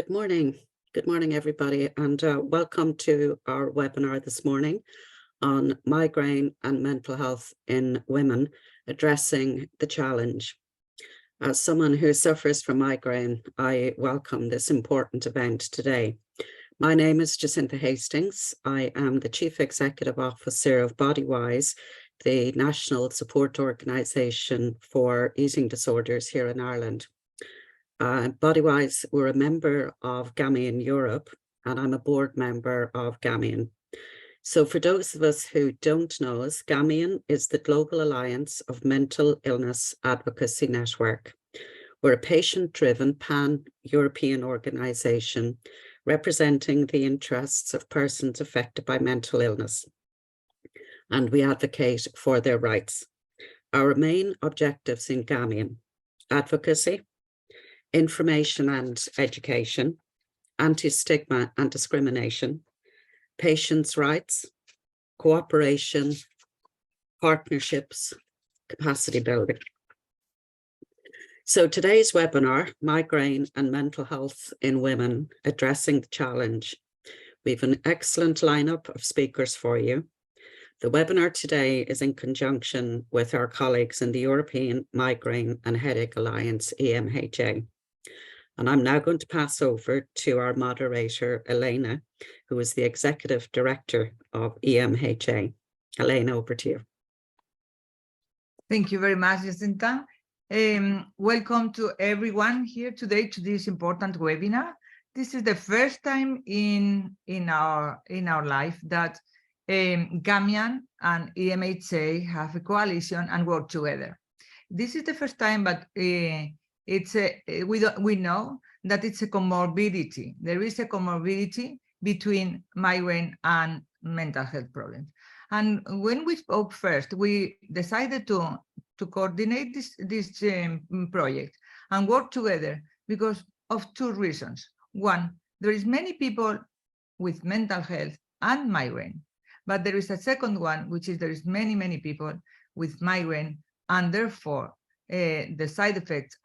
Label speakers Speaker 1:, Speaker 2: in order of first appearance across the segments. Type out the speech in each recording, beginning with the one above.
Speaker 1: Good morning. Good morning, everybody, and welcome to our webinar this morning on migraine and mental health in women, addressing the challenge. As someone who suffers from migraine, I welcome this important event today. My name is Jacinta Hastings. I am the Chief Executive Officer of Bodywise, the national support organisation for eating disorders here in Ireland. Bodywise, we're a member of GAMIAN-Europe, and I'm a board member of GAMIAN. So for those of us who don't know us, GAMIAN is the Global Alliance of Mental Illness Advocacy Network. We're a patient-driven pan-European organisation representing the interests of persons affected by mental illness, and we advocate for their rights. Our main objectives in GAMIAN: advocacy, information and education, anti-stigma and discrimination, patients' rights, cooperation, partnerships, capacity building. So today's webinar, Migraine and Mental Health in Women, Addressing the Challenge. We have an excellent lineup of speakers for you. The webinar today is in conjunction with our colleagues in the European Migraine and Headache Alliance, EMHA. And I'm now going to pass over to our moderator, Elena, who is the Executive Director of EMHA. Elena, over to you.
Speaker 2: Thank you very much, Jacinta. Welcome to everyone here today to this important webinar. This is the first time in our life that GAMIAN and EMHA have a coalition and work together. This is the first time, but we know that it's a comorbidity. There is a comorbidity between migraine and mental health problems. And when we spoke first, we decided to coordinate this project and work together because of two reasons. One, there is many people with mental health and migraine, but there is a second one, which is there is many people with migraine, and therefore the side effects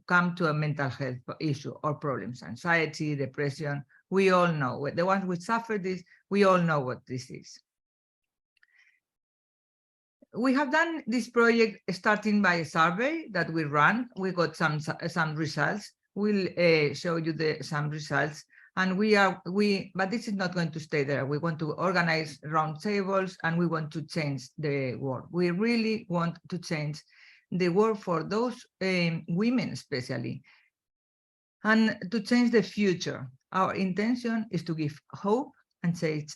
Speaker 2: come to a mental health issue or problems, anxiety, depression. We all know, the ones who suffer this, we all know what this is. We have done this project starting by a survey that we ran. We got some results. We'll show you some results. And but this is not going to stay there. We want to organize roundtables and we want to change the world. We really want to change the world for those women especially, and to change the future. Our intention is to give hope and change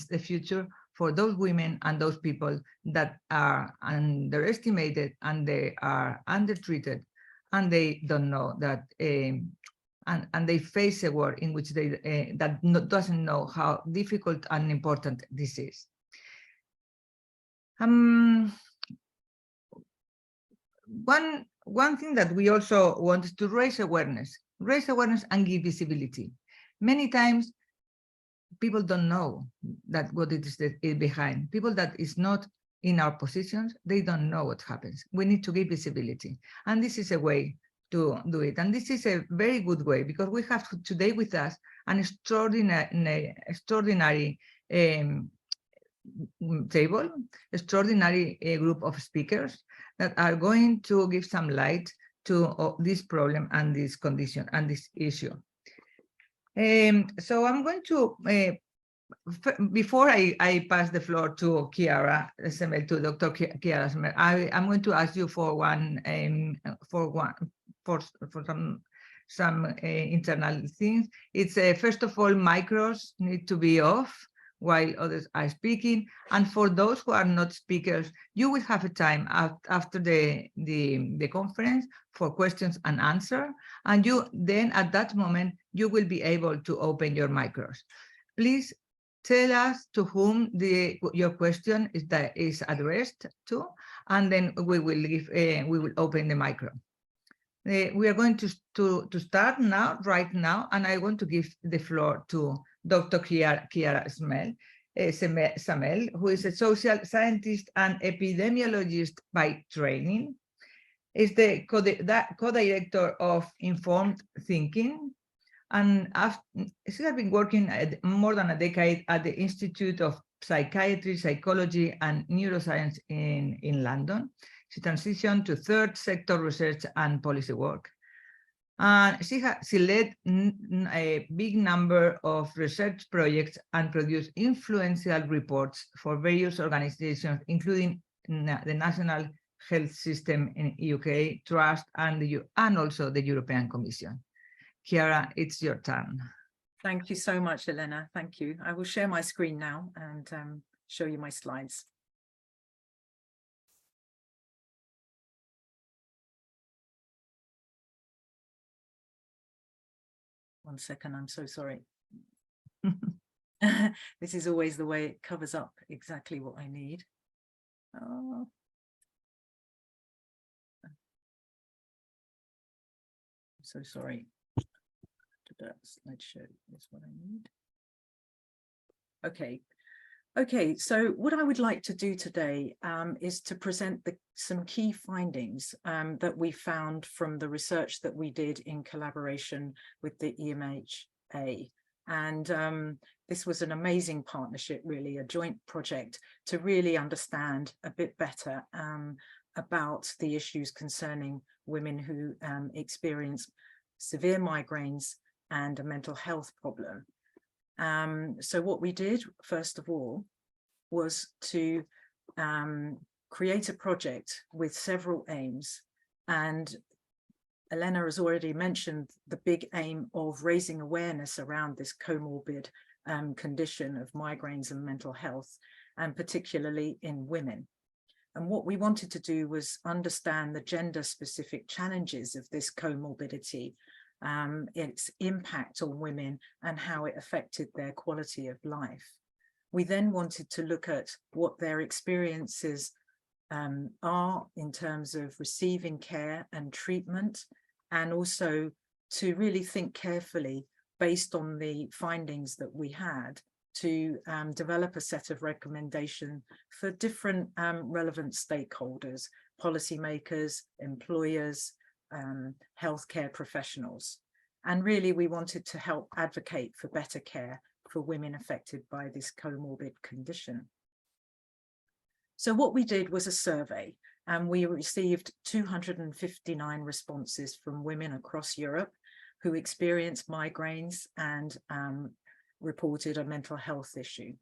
Speaker 2: the future for those women and those people that are underestimated and they are undertreated and they don't know that and they face a world in which they doesn't know how difficult and important this is. One thing that we also want is to raise awareness and give visibility. Many times people don't know that what it is that is behind. People that is not in our positions, they don't know what happens. We need to give visibility. And this is a way to do it. And this is a very good way because we have today with us an extraordinary group of speakers that are going to give some light to this problem and this condition and this issue. So I'm going to, before I pass the floor to Chiara Semel, to Dr. Chiara Semel, I'm going to ask you for some internal things. It's first of all, micros need to be off while others are speaking. And for those who are not speakers, you will have a time after the conference for questions and answer. And you then at that moment, you will be able to open your micros. Please tell us to whom your question is addressed to, and then we will open the micro. We are going to start right now, and I want to give the floor to Dr. Chiara Semel, who is a social scientist and epidemiologist by training, is the co-director of Informed Thinking, And she has been working more than a decade at the Institute of Psychiatry, Psychology, and Neuroscience in London. She transitioned to third sector research and policy work. And she led a big number of research projects and produced influential reports for various organizations, including the National Health System in UK, Trust, and also the European Commission. Chiara, it's your turn.
Speaker 3: Thank you so much, Elena. Thank you. I will share my screen now and show you my slides. One second, I'm so sorry. This is always the way it covers up exactly what I need. Oh. I'm so sorry. Slideshow is what I need. Okay, so what I would like to do today is to present some key findings that we found from the research that we did in collaboration with the EMHA. And this was an amazing partnership, really, a joint project to really understand a bit better about the issues concerning women who experience severe migraines and a mental health problem. So what we did, first of all, was to create a project with several aims. And Elena has already mentioned the big aim of raising awareness around this comorbid condition of migraines and mental health, and particularly in women. And what we wanted to do was understand the gender-specific challenges of this comorbidity, its impact on women and how it affected their quality of life. We then wanted to look at what their experiences are in terms of receiving care and treatment, and also to really think carefully based on the findings that we had to develop a set of recommendations for different relevant stakeholders, policymakers, employers, healthcare professionals. And really we wanted to help advocate for better care for women affected by this comorbid condition. So what we did was a survey, and we received 259 responses from women across Europe who experienced migraines and reported a mental health issue.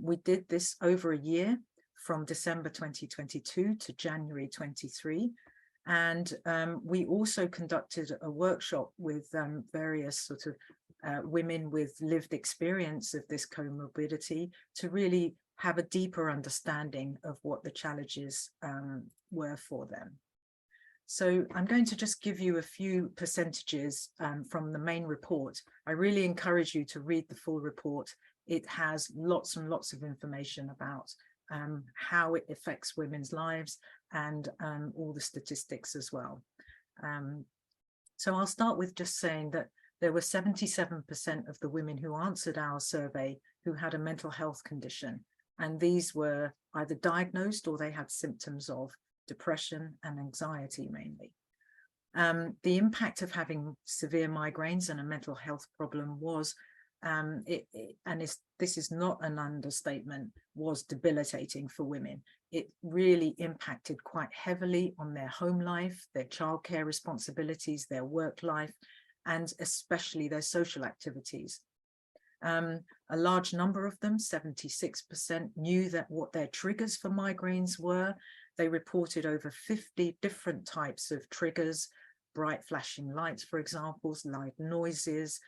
Speaker 3: We did this over a year, from December 2022 to January 23. And we also conducted a workshop with various sort of women with lived experience of this comorbidity to really have a deeper understanding of what the challenges were for them. So I'm going to just give you a few percentages from the main report. I really encourage you to read the full report. It has lots and lots of information about how it affects women's lives and all the statistics as well. So I'll start with just saying that there were 77% of the women who answered our survey who had a mental health condition, and these were either diagnosed or they had symptoms of depression and anxiety mainly. The impact of having severe migraines and a mental health problem was, this is not an understatement, was debilitating for women. It really impacted quite heavily on their home life, their childcare responsibilities, their work life, and especially their social activities. A large number of them, 76%, knew that what their triggers for migraines were. They reported over 50 different types of triggers, bright flashing lights, for example, loud noises.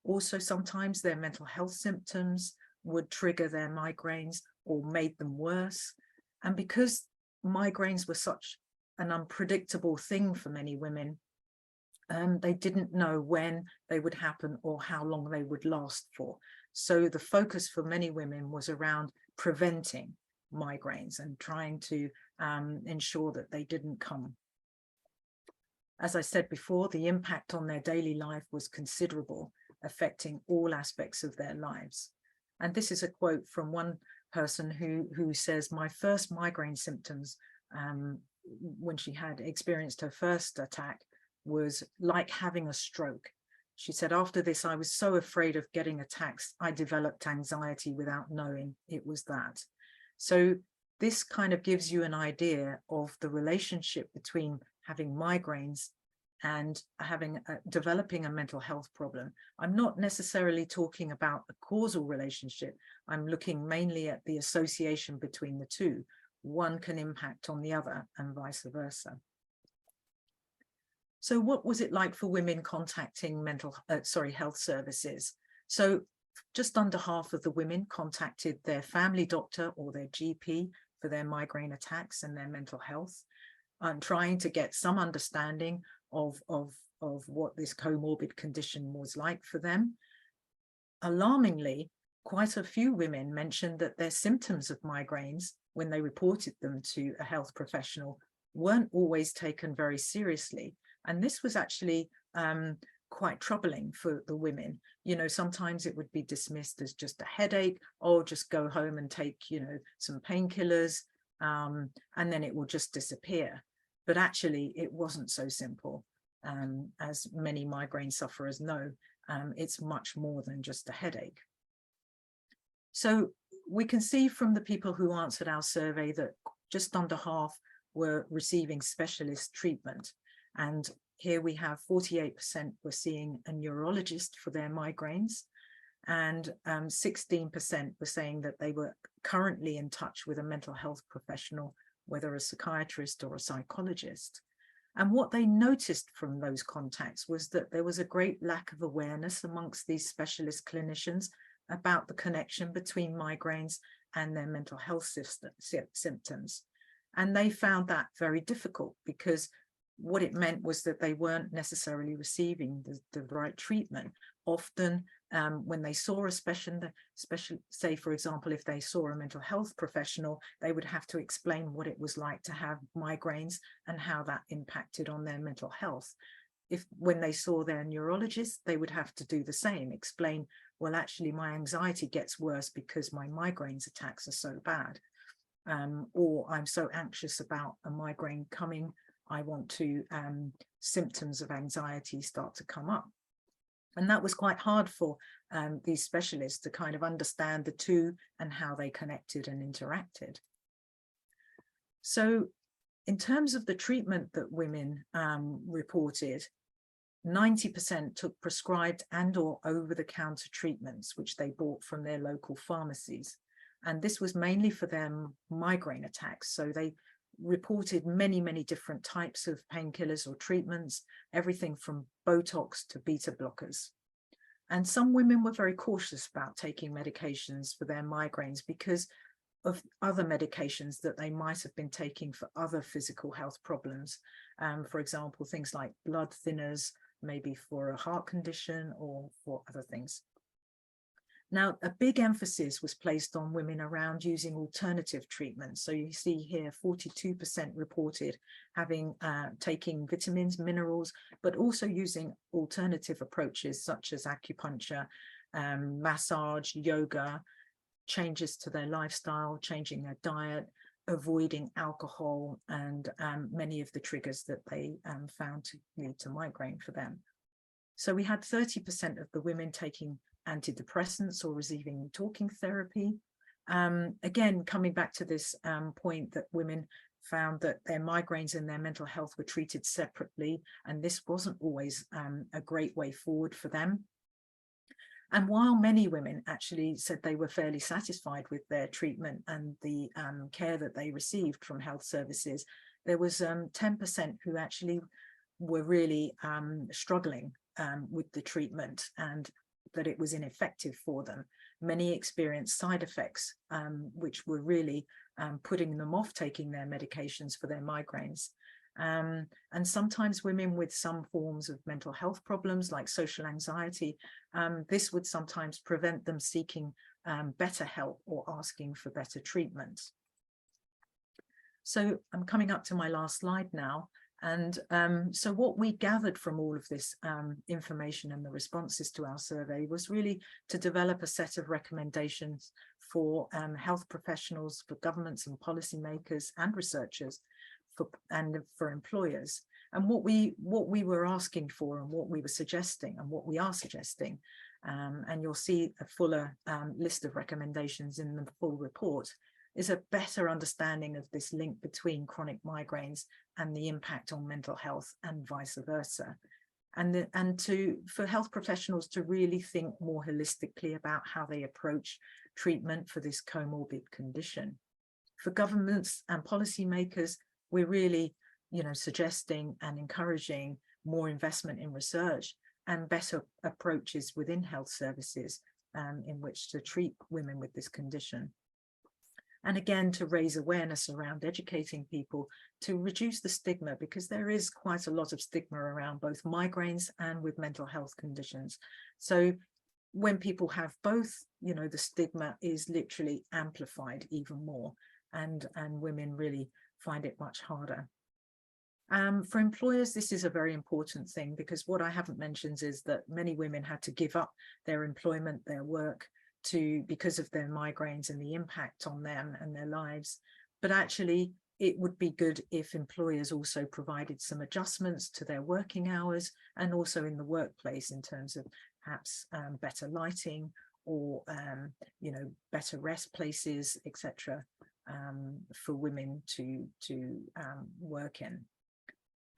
Speaker 3: Also, sometimes their mental health symptoms would trigger their migraines or made them worse. And because migraines were such an unpredictable thing for many women, they didn't know when they would happen or how long they would last for. So the focus for many women was around preventing migraines and trying to ensure that they didn't come. As I said before, the impact on their daily life was considerable, affecting all aspects of their lives. And this is a quote from one person who says, "My first migraine symptoms when she had experienced her first attack was like having a stroke. She said, after this, I was so afraid of getting attacks, I developed anxiety without knowing it was that. So this kind of gives you an idea of the relationship between having migraines and developing a mental health problem. I'm not necessarily talking about a causal relationship. I'm looking mainly at the association between the two. One can impact on the other and vice versa. So what was it like for women contacting health services? So just under half of the women contacted their family doctor or their GP for their migraine attacks and their mental health, trying to get some understanding of what this comorbid condition was like for them. Alarmingly, quite a few women mentioned that their symptoms of migraines, when they reported them to a health professional, weren't always taken very seriously. And this was actually quite troubling for the women. You know, sometimes it would be dismissed as just a headache, or just go home and take, you know, some painkillers, and then it will just disappear. But actually, it wasn't so simple. As many migraine sufferers know, it's much more than just a headache. So we can see from the people who answered our survey that just under half were receiving specialist treatment. And here we have 48% were seeing a neurologist for their migraines, and 16% were saying that they were currently in touch with a mental health professional, whether a psychiatrist or a psychologist. And what they noticed from those contacts was that there was a great lack of awareness amongst these specialist clinicians about the connection between migraines and their mental health symptoms. And they found that very difficult, because what it meant was that they weren't necessarily receiving the right treatment. Often when they saw a special, say, for example, if they saw a mental health professional, they would have to explain what it was like to have migraines and how that impacted on their mental health. When they saw their neurologist, they would have to do the same, explain, well, actually, my anxiety gets worse because my migraines attacks are so bad. Or I'm so anxious about a migraine coming, I want to, symptoms of anxiety start to come up. And that was quite hard for these specialists to kind of understand the two and how they connected and interacted. So in terms of the treatment that women reported, 90% took prescribed and or over-the-counter treatments, which they bought from their local pharmacies. And this was mainly for their migraine attacks. So they reported many, many different types of painkillers or treatments, everything from Botox to beta blockers. And some women were very cautious about taking medications for their migraines because of other medications that they might have been taking for other physical health problems. For example, things like blood thinners, maybe for a heart condition or for other things. Now, a big emphasis was placed on women around using alternative treatments. So you see here 42% reported having taking vitamins, minerals, but also using alternative approaches such as acupuncture, massage, yoga, changes to their lifestyle, changing their diet, avoiding alcohol, and many of the triggers that they found to lead to migraine for them. So we had 30% of the women taking antidepressants or receiving talking therapy. Again, coming back to this point that women found that their migraines and their mental health were treated separately, and this wasn't always a great way forward for them. And while many women actually said they were fairly satisfied with their treatment and the care that they received from health services, there was 10% who actually were really struggling with the treatment and that it was ineffective for them. Many experienced side effects, which were really putting them off taking their medications for their migraines. And sometimes women with some forms of mental health problems like social anxiety, this would sometimes prevent them seeking better help or asking for better treatment. So I'm coming up to my last slide now. And so what we gathered from all of this information and the responses to our survey was really to develop a set of recommendations for health professionals, for governments and policymakers and researchers, and for employers. And what we were asking for and what we were suggesting and what we are suggesting, and you'll see a fuller list of recommendations in the full report, is a better understanding of this link between chronic migraines and the impact on mental health and vice versa. And for health professionals to really think more holistically about how they approach treatment for this comorbid condition. For governments and policymakers, we're really, suggesting and encouraging more investment in research and better approaches within health services in which to treat women with this condition. And again, to raise awareness around educating people to reduce the stigma, because there is quite a lot of stigma around both migraines and with mental health conditions. So when people have both, the stigma is literally amplified even more, and women really find it much harder. For employers, this is a very important thing, because what I haven't mentioned is that many women had to give up their employment, their work, because of their migraines and the impact on them and their lives. But actually, it would be good if employers also provided some adjustments to their working hours and also in the workplace in terms of perhaps better lighting or better rest places, etc., for women to work in.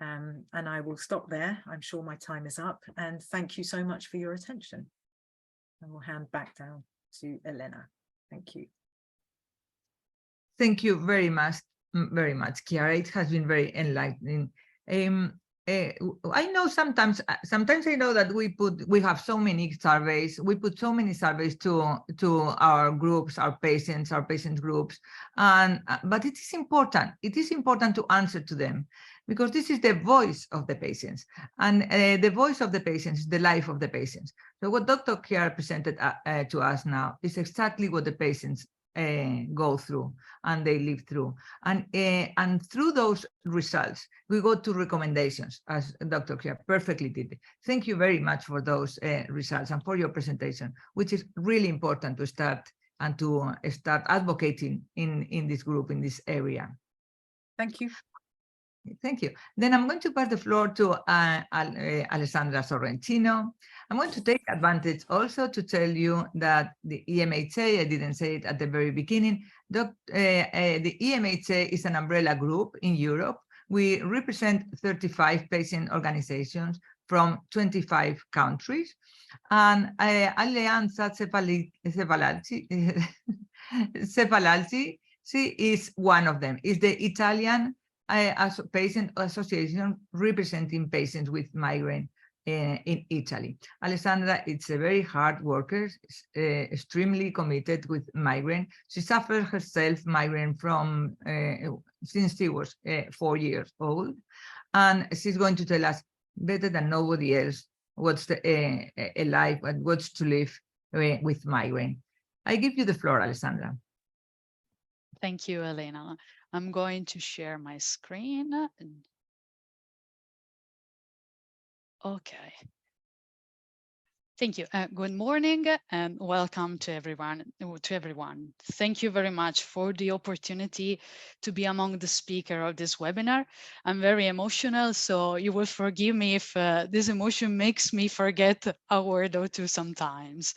Speaker 3: And I will stop there. I'm sure my time is up, and thank you so much for your attention. I will hand back down to Elena. Thank you.
Speaker 2: Thank you very much, Chiara. It has been very enlightening. I know sometimes I know that we have so many surveys. We put so many surveys to our groups, our patient groups, but it is important. It is important to answer to them, because this is the voice of the patients, and the voice of the patients is the life of the patients. So what Dr. Chiara presented to us now is exactly what the patients go through and they live through, and through those results we go to recommendations, as Dr. Chiara perfectly did. Thank you very much for those results and for your presentation, which is really important to start advocating in this group, in this area.
Speaker 3: Thank you.
Speaker 2: Thank you. Then I'm going to pass the floor to Alessandra Sorrentino. I'm going to take advantage also to tell you that the EMHA, I didn't say it at the very beginning, the EMHA is an umbrella group in Europe. We represent 35 patient organizations from 25 countries. And Alleanza Cefalalci, she is one of them, is the Italian as patient association representing patients with migraine in Italy. Alessandra is a very hard worker, extremely committed with migraine. She suffered herself migraine from since she was 4 years old, and she's going to tell us better than nobody else what's a life and what's to live with migraine. I give you the floor, Alessandra.
Speaker 4: Thank you, Elena. I'm going to share my screen. Okay. Thank you. Good morning and welcome to everyone. Thank you very much for the opportunity to be among the speakers of this webinar. I'm very emotional, so you will forgive me if this emotion makes me forget a word or two sometimes.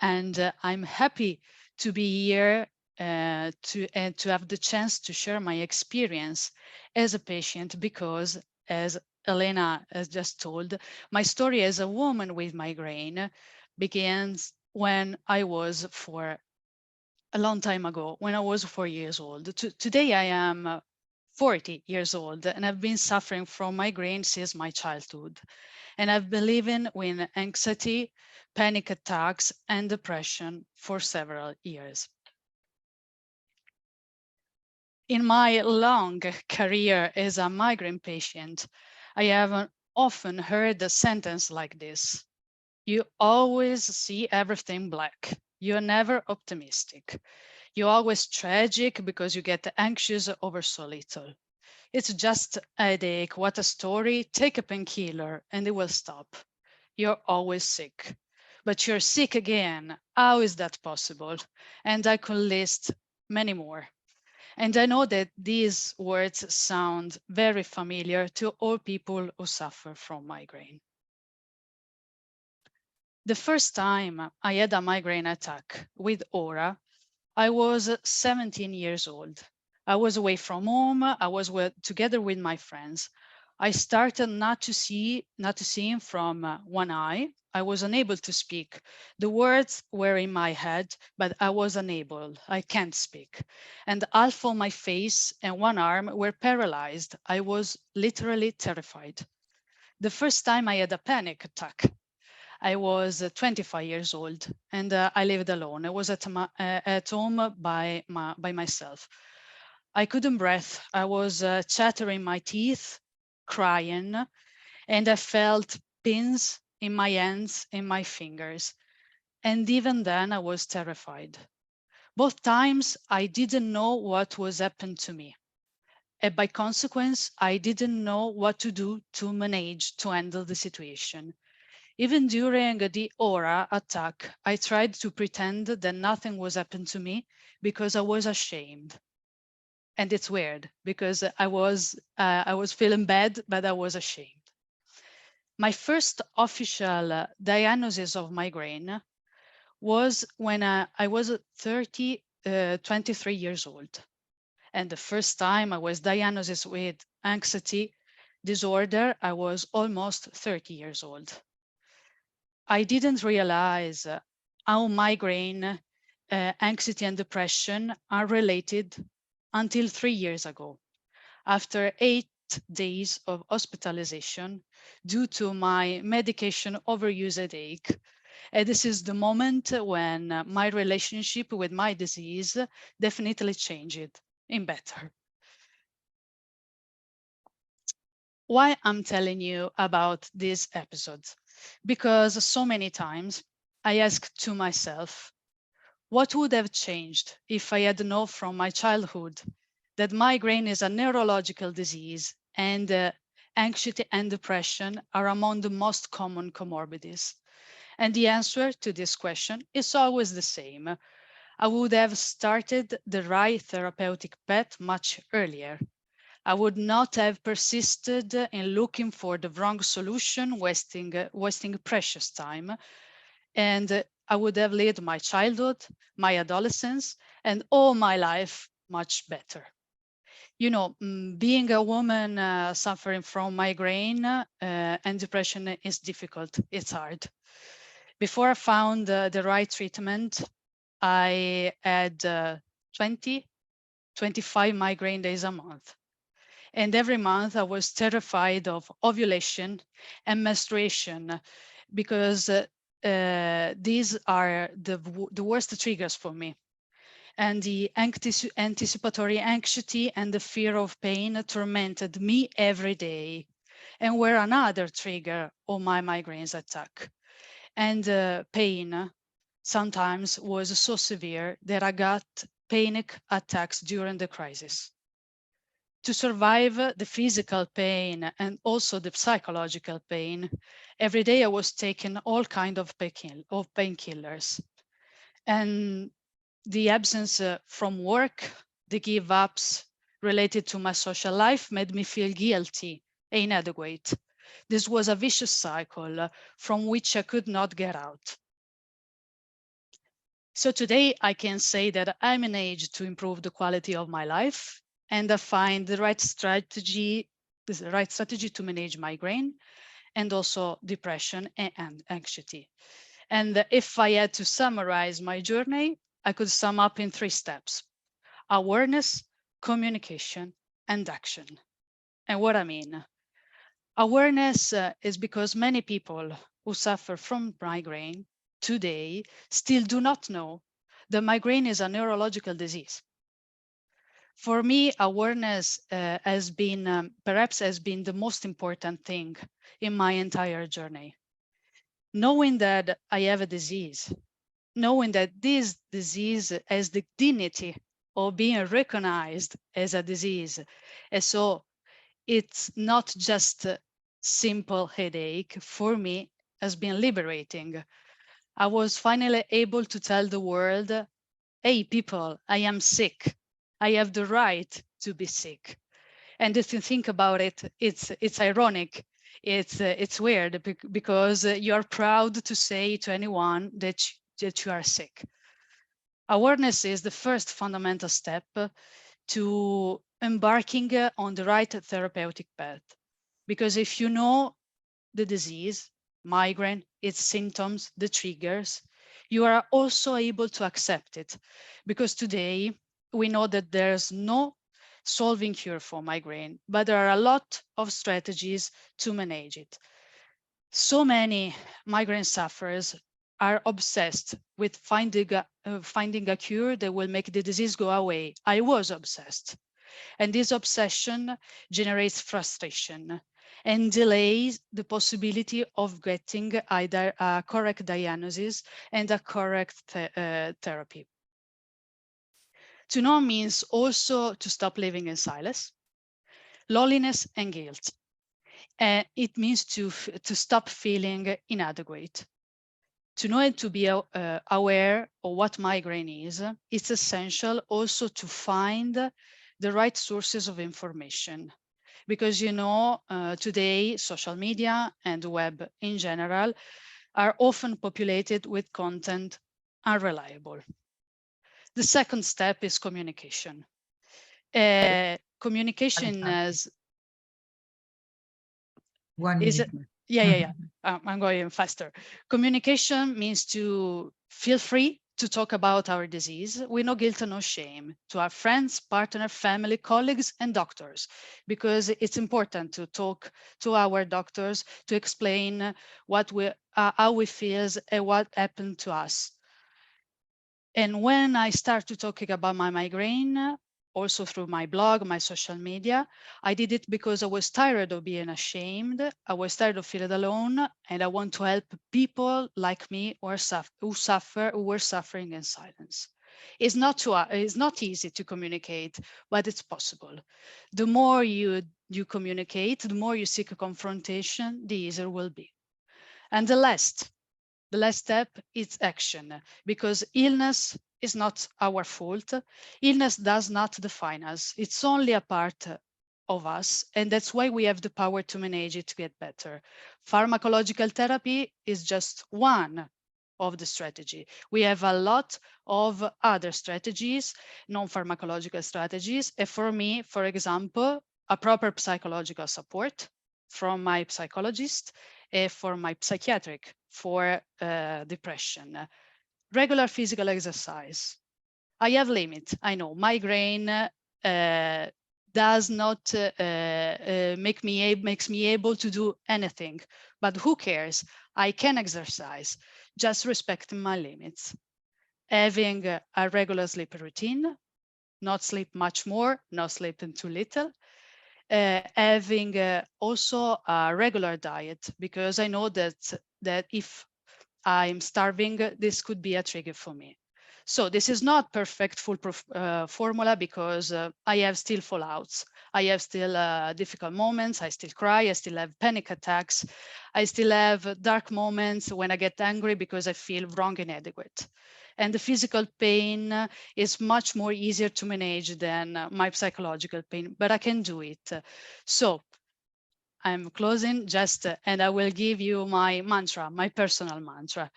Speaker 4: And I'm happy to be here to have the chance to share my experience as a patient, because as Elena has just told, my story as a woman with migraine begins when I was for a long time ago, when I was 4 years old. Today I am 40 years old and I've been suffering from migraine since my childhood. And I've been living with anxiety, panic attacks and depression for several years. In my long career as a migraine patient, I have often heard a sentence like this: you always see everything black. You're never optimistic. You're always tragic because you get anxious over so little. It's just a headache. What a story. Take a painkiller and it will stop. You're always sick. But you're sick again. How is that possible? And I could list many more. And I know that these words sound very familiar to all people who suffer from migraine. The first time I had a migraine attack with aura, I was 17 years old. I was away from home. I was together with my friends. I started not to see from one eye. I was unable to speak. The words were in my head, but I was unable. I can't speak. And half of my face and one arm were paralyzed. I was literally terrified. The first time I had a panic attack, I was 25 years old and I lived alone. I was at home by myself. I couldn't breathe. I was chattering my teeth, crying, and I felt pins in my hands and my fingers. And even then I was terrified. Both times I didn't know what was happening to me. And by consequence, I didn't know what to do to manage to handle the situation. Even during the aura attack, I tried to pretend that nothing was happening to me because I was ashamed. And it's weird because I was feeling bad, but I was ashamed. My first official diagnosis of migraine was when I was 23 years old. And the first time I was diagnosed with anxiety disorder, I was almost 30 years old. I didn't realize how migraine, anxiety and depression are related until 3 years ago. After 8 days of hospitalization due to my medication overuse headache, this is the moment when my relationship with my disease definitely changed in better. Why I'm telling you about these episodes? Because so many times I ask to myself, what would have changed if I had known from my childhood that migraine is a neurological disease and anxiety and depression are among the most common comorbidities? And the answer to this question is always the same. I would have started the right therapeutic path much earlier. I would not have persisted in looking for the wrong solution, wasting precious time. And I would have lived my childhood, my adolescence, and all my life much better. You know, being a woman suffering from migraine and depression is difficult. It's hard. Before I found the right treatment, I had 25 migraine days a month. And every month I was terrified of ovulation and menstruation because these are the worst triggers for me. And the anticipatory anxiety and the fear of pain tormented me every day and were another trigger of my migraines attack. And pain sometimes was so severe that I got panic attacks during the crisis. To survive the physical pain and also the psychological pain, every day I was taking all kinds of painkillers. And the absence from work, the give ups related to my social life made me feel guilty and inadequate. This was a vicious cycle from which I could not get out. So today I can say that I managed to improve the quality of my life and I find the right strategy to manage migraine and also depression and anxiety. And if I had to summarize my journey, I could sum up in 3 steps: awareness, communication, and action. And what I mean, awareness is because many people who suffer from migraine today still do not know that migraine is a neurological disease. For me, awareness has been perhaps the most important thing in my entire journey. Knowing that I have a disease, knowing that this disease has the dignity of being recognized as a disease. And so it's not just a simple headache, for me has been liberating. I was finally able to tell the world, hey people, I am sick. I have the right to be sick. And if you think about it, it's ironic. It's weird because you are proud to say to anyone that you are sick. Awareness is the first fundamental step to embarking on the right therapeutic path. Because if you know the disease, migraine, its symptoms, the triggers, you are also able to accept it. Because today we know that there's no solving cure for migraine, but there are a lot of strategies to manage it. So many migraine sufferers are obsessed with finding a cure that will make the disease go away. I was obsessed. And this obsession generates frustration and delays the possibility of getting either a correct diagnosis and a correct therapy. To know means also to stop living in silence, loneliness and guilt. And it means to stop feeling inadequate. To know and to be aware of what migraine is, it's essential also to find the right sources of information. Because, you know, today, social media and the web in general are often populated with content unreliable. The second step is communication. Communication is...
Speaker 2: 1 minute.
Speaker 4: Yeah. I'm going faster. Communication means to feel free to talk about our disease with no guilt and no shame to our friends, partner, family, colleagues, and doctors, because it's important to talk to our doctors to explain how we feel and what happened to us. And when I started talking about my migraine, also through my blog, my social media, I did it because I was tired of being ashamed. I was tired of feeling alone, and I want to help people like me who were suffering in silence. It's not easy to communicate, but it's possible. The more you communicate, the more you seek a confrontation, the easier it will be. And the last step is action, because illness is not our fault. Illness does not define us. It's only a part of us, and that's why we have the power to manage it to get better. Pharmacological therapy is just one of the strategy. We have a lot of other strategies, non-pharmacological strategies. And for me, for example, a proper psychological support from my psychologist, for my psychiatric, for depression, regular physical exercise. I have limit. I know migraine does not makes me able to do anything, but who cares? I can exercise, just respecting my limits. Having a regular sleep routine, not sleep much more, not sleeping too little. Having also a regular diet, because I know that if I'm starving, this could be a trigger for me. So this is not perfect foolproof formula, because I have still fallouts. I have still difficult moments. I still cry. I still have panic attacks. I still have dark moments when I get angry because I feel wrong and inadequate. And the physical pain is much more easier to manage than my psychological pain, but I can do it. So I'm closing and I will give you my mantra, my personal mantra.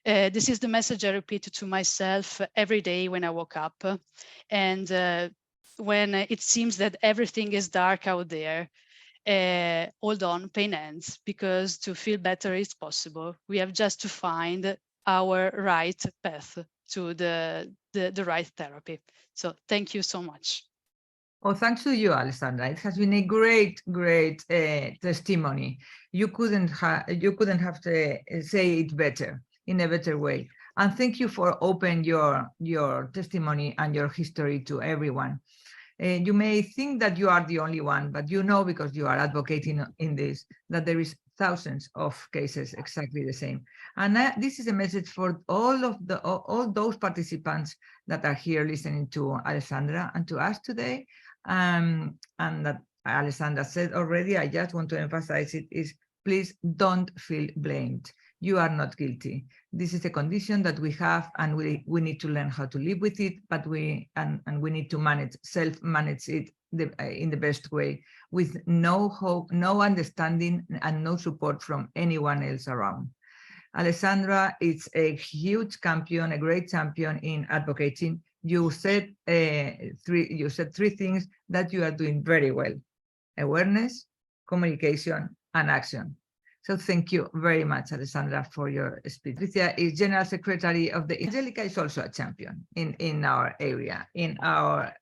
Speaker 4: This is the message I repeat to myself every day when I woke up. And when it seems that everything is dark out there, hold on, pain ends, because to feel better is possible. We have just to find our right path to the right therapy. So thank you so much.
Speaker 2: Oh, thanks to you, Alessandra. It has been a great testimony. You couldn't have to say it better, in a better way. And thank you for opening your testimony and your history to everyone. You may think that you are the only one, but you know, because you are advocating in this, that there is thousands of cases exactly the same. And this is a message for all those participants that are here listening to Alessandra and to us today. And that Alessandra said already, I just want to emphasize it, is please don't feel blamed. you are not guilty. This is a condition that we have, and we need to learn how to live with it, but we need to self-manage it in the best way, with no hope, no understanding, and no support from anyone else around. Alessandra is a huge champion, a great champion in advocating. You said three things that you are doing very well: awareness, communication, and action. So thank you very much, Alessandra, for your speech. Patricia is General Secretary of the Angelica is also a champion in our area, in our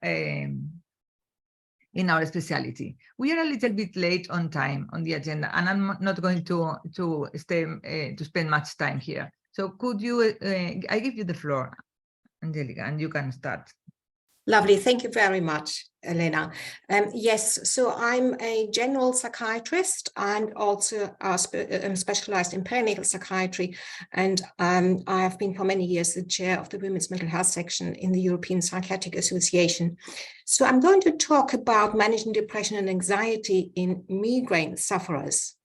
Speaker 2: specialty. We are a little bit late on time on the agenda, and I'm not going to spend much time here. So could you, I give you the floor, Angelica, and you can start.
Speaker 5: Lovely. Thank you very much, Elena. Yes, so I'm a general psychiatrist and also I'm specialized in perinatal psychiatry. And I have been for many years the chair of the Women's Mental Health section in the European Psychiatric Association. So I'm going to talk about managing depression and anxiety in migraine sufferers.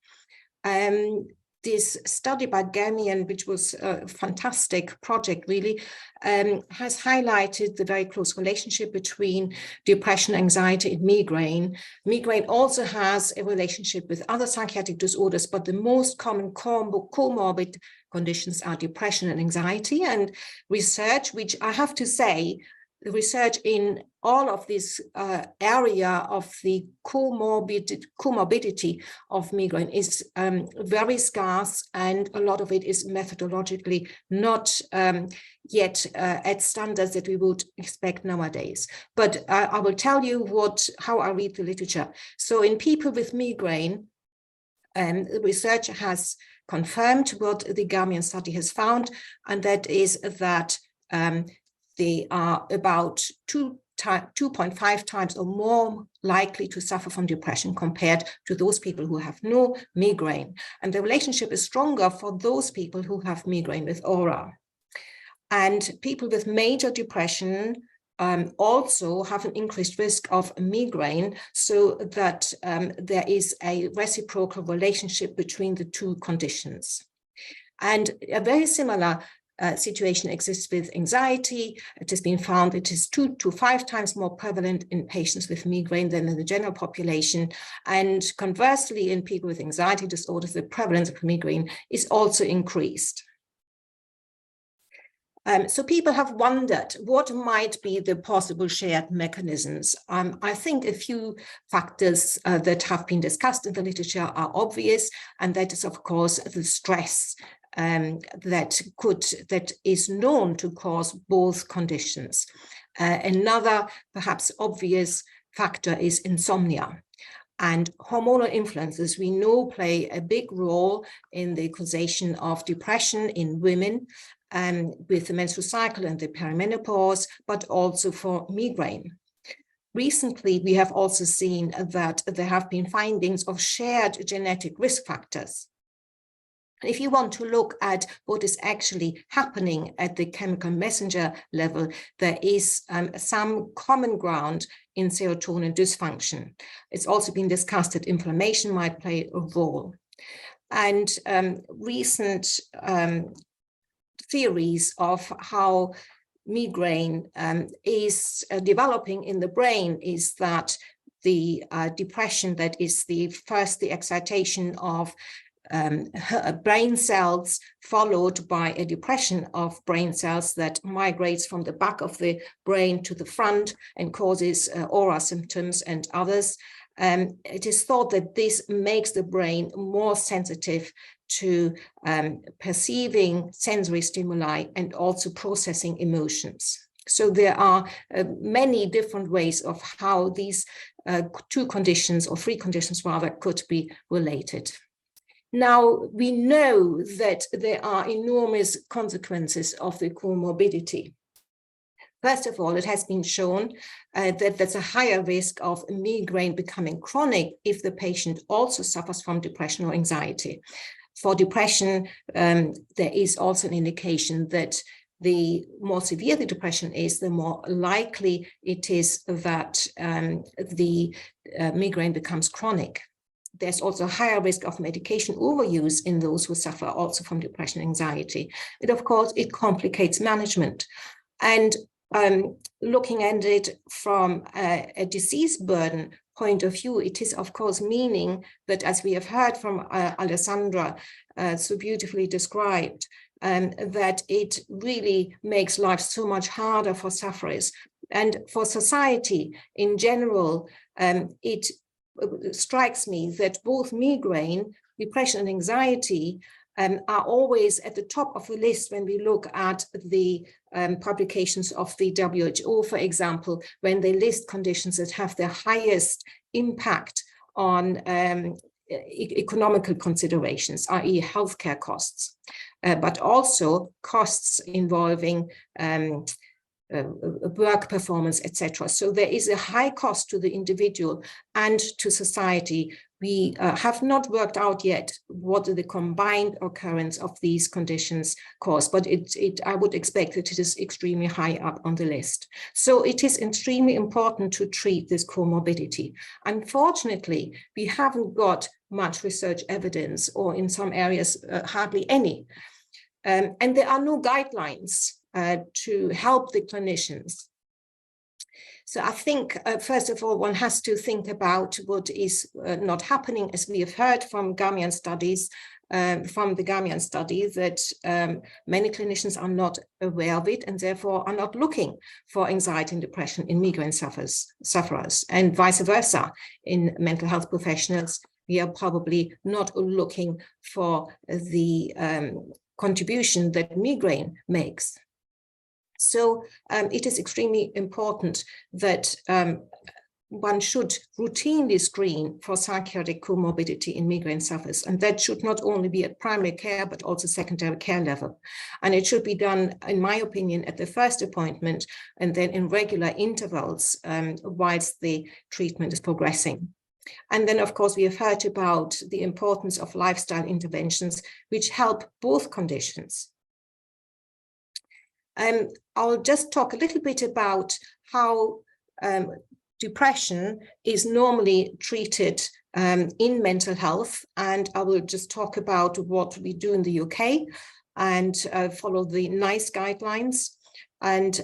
Speaker 5: This study by GAMIAN, which was a fantastic project, really, has highlighted the very close relationship between depression, anxiety, and migraine. Migraine also has a relationship with other psychiatric disorders, but the most common comorbid conditions are depression and anxiety. And research, which I have to say, the research in all of this area of the comorbidity of migraine is very scarce, and a lot of it is methodologically not yet at standards that we would expect nowadays. But I will tell you how I read the literature. So in people with migraine, the research has confirmed what the GAMIAN study has found, and that is that they are about 2.5 times or more likely to suffer from depression compared to those people who have no migraine. And the relationship is stronger for those people who have migraine with aura. And people with major depression also have an increased risk of migraine, so that there is a reciprocal relationship between the two conditions. And a very similar situation exists with anxiety. It has been found it is 2 to 5 times more prevalent in patients with migraine than in the general population. And conversely, in people with anxiety disorders, the prevalence of migraine is also increased. So people have wondered what might be the possible shared mechanisms. I think a few factors that have been discussed in the literature are obvious, and that is, of course, the stress that is known to cause both conditions. Another perhaps obvious factor is insomnia. And hormonal influences, we know, play a big role in the causation of depression in women with the menstrual cycle and the perimenopause, but also for migraine. Recently, we have also seen that there have been findings of shared genetic risk factors. If you want to look at what is actually happening at the chemical messenger level, there is some common ground in serotonin dysfunction. It's also been discussed that inflammation might play a role. And recent theories of how migraine is developing in the brain is that the depression, that is the excitation of brain cells, followed by a depression of brain cells that migrates from the back of the brain to the front and causes aura symptoms and others. It is thought that this makes the brain more sensitive to perceiving sensory stimuli and also processing emotions. So there are many different ways of how these two conditions, or three conditions rather, could be related. Now, we know that there are enormous consequences of the comorbidity. First of all, it has been shown that there's a higher risk of migraine becoming chronic if the patient also suffers from depression or anxiety. For depression, there is also an indication that the more severe the depression is, the more likely it is that the migraine becomes chronic. there's also a higher risk of medication overuse in those who suffer also from depression and anxiety. And of course, it complicates management. And looking at it from a disease burden point of view, it is of course meaning that, as we have heard from Alessandra so beautifully described, that it really makes life so much harder for sufferers. And for society in general, it strikes me that both migraine, depression and anxiety are always at the top of the list when we look at the publications of the WHO, for example, when they list conditions that have the highest impact on economical considerations, i.e. healthcare costs, but also costs involving work performance, etc. So there is a high cost to the individual and to society. We have not worked out yet what the combined occurrence of these conditions cause, but I would expect that it is extremely high up on the list. So it is extremely important to treat this comorbidity. Unfortunately, we haven't got much research evidence, or in some areas, hardly any. And there are no guidelines to help the clinicians. So I think, first of all, one has to think about what is not happening, as we have heard from GAMIAN studies, from the GAMIAN study, that many clinicians are not aware of it and therefore are not looking for anxiety and depression in migraine sufferers, and vice versa. In mental health professionals, we are probably not looking for the contribution that migraine makes. So it is extremely important that one should routinely screen for psychiatric comorbidity in migraine sufferers. And that should not only be at primary care, but also secondary care level. And it should be done, in my opinion, at the first appointment and then in regular intervals whilst the treatment is progressing. And then, of course, we have heard about the importance of lifestyle interventions, which help both conditions. I'll just talk a little bit about how depression is normally treated in mental health, and I will just talk about what we do in the UK and follow the NICE guidelines. And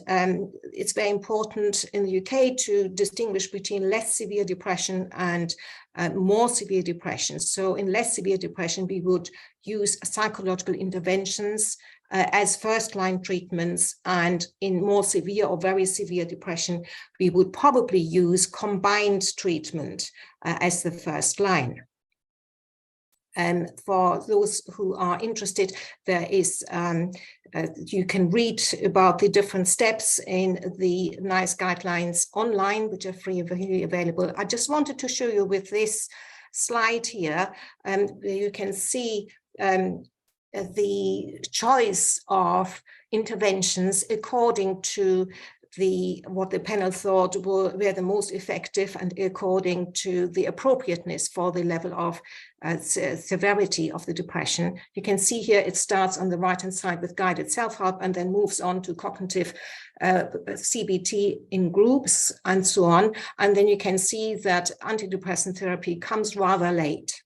Speaker 5: it's very important in the UK to distinguish between less severe depression and more severe depression. So in less severe depression, we would use psychological interventions as first-line treatments, and in more severe or very severe depression, we would probably use combined treatment as the first line. And for those who are interested, there is, you can read about the different steps in the NICE guidelines online, which are freely available. I just wanted to show you with this slide here, you can see the choice of interventions according to what the panel thought were the most effective and according to the appropriateness for the level of severity of the depression. You can see here it starts on the right-hand side with guided self-help and then moves on to cognitive CBT in groups and so on. And then you can see that antidepressant therapy comes rather late.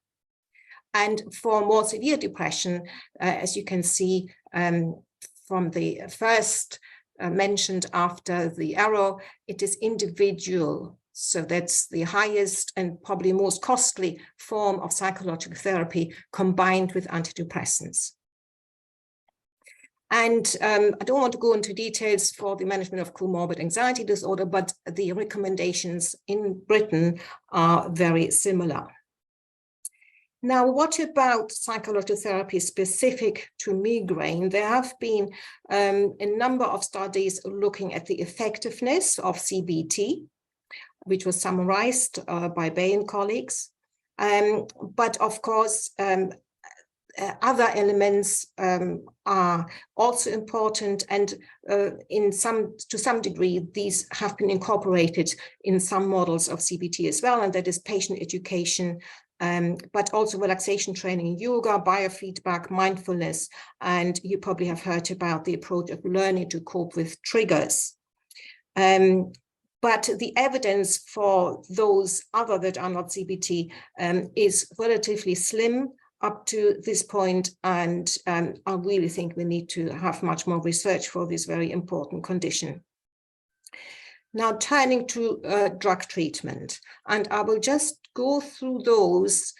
Speaker 5: And for more severe depression, as you can see from the first mentioned after the arrow, it is individual. So that's the highest and probably most costly form of psychological therapy combined with antidepressants. And I don't want to go into details for the management of comorbid anxiety disorder, but the recommendations in Britain are very similar. Now, what about psychological therapy specific to migraine? There have been a number of studies looking at the effectiveness of CBT, which was summarized by Bay and colleagues. But of course, other elements are also important, and to some degree, these have been incorporated in some models of CBT as well, and that is patient education, but also relaxation training, yoga, biofeedback, mindfulness, and you probably have heard about the approach of learning to cope with triggers. but the evidence for those other that are not CBT is relatively slim up to this point, and I really think we need to have much more research for this very important condition. Now turning to drug treatment, and I will just go through those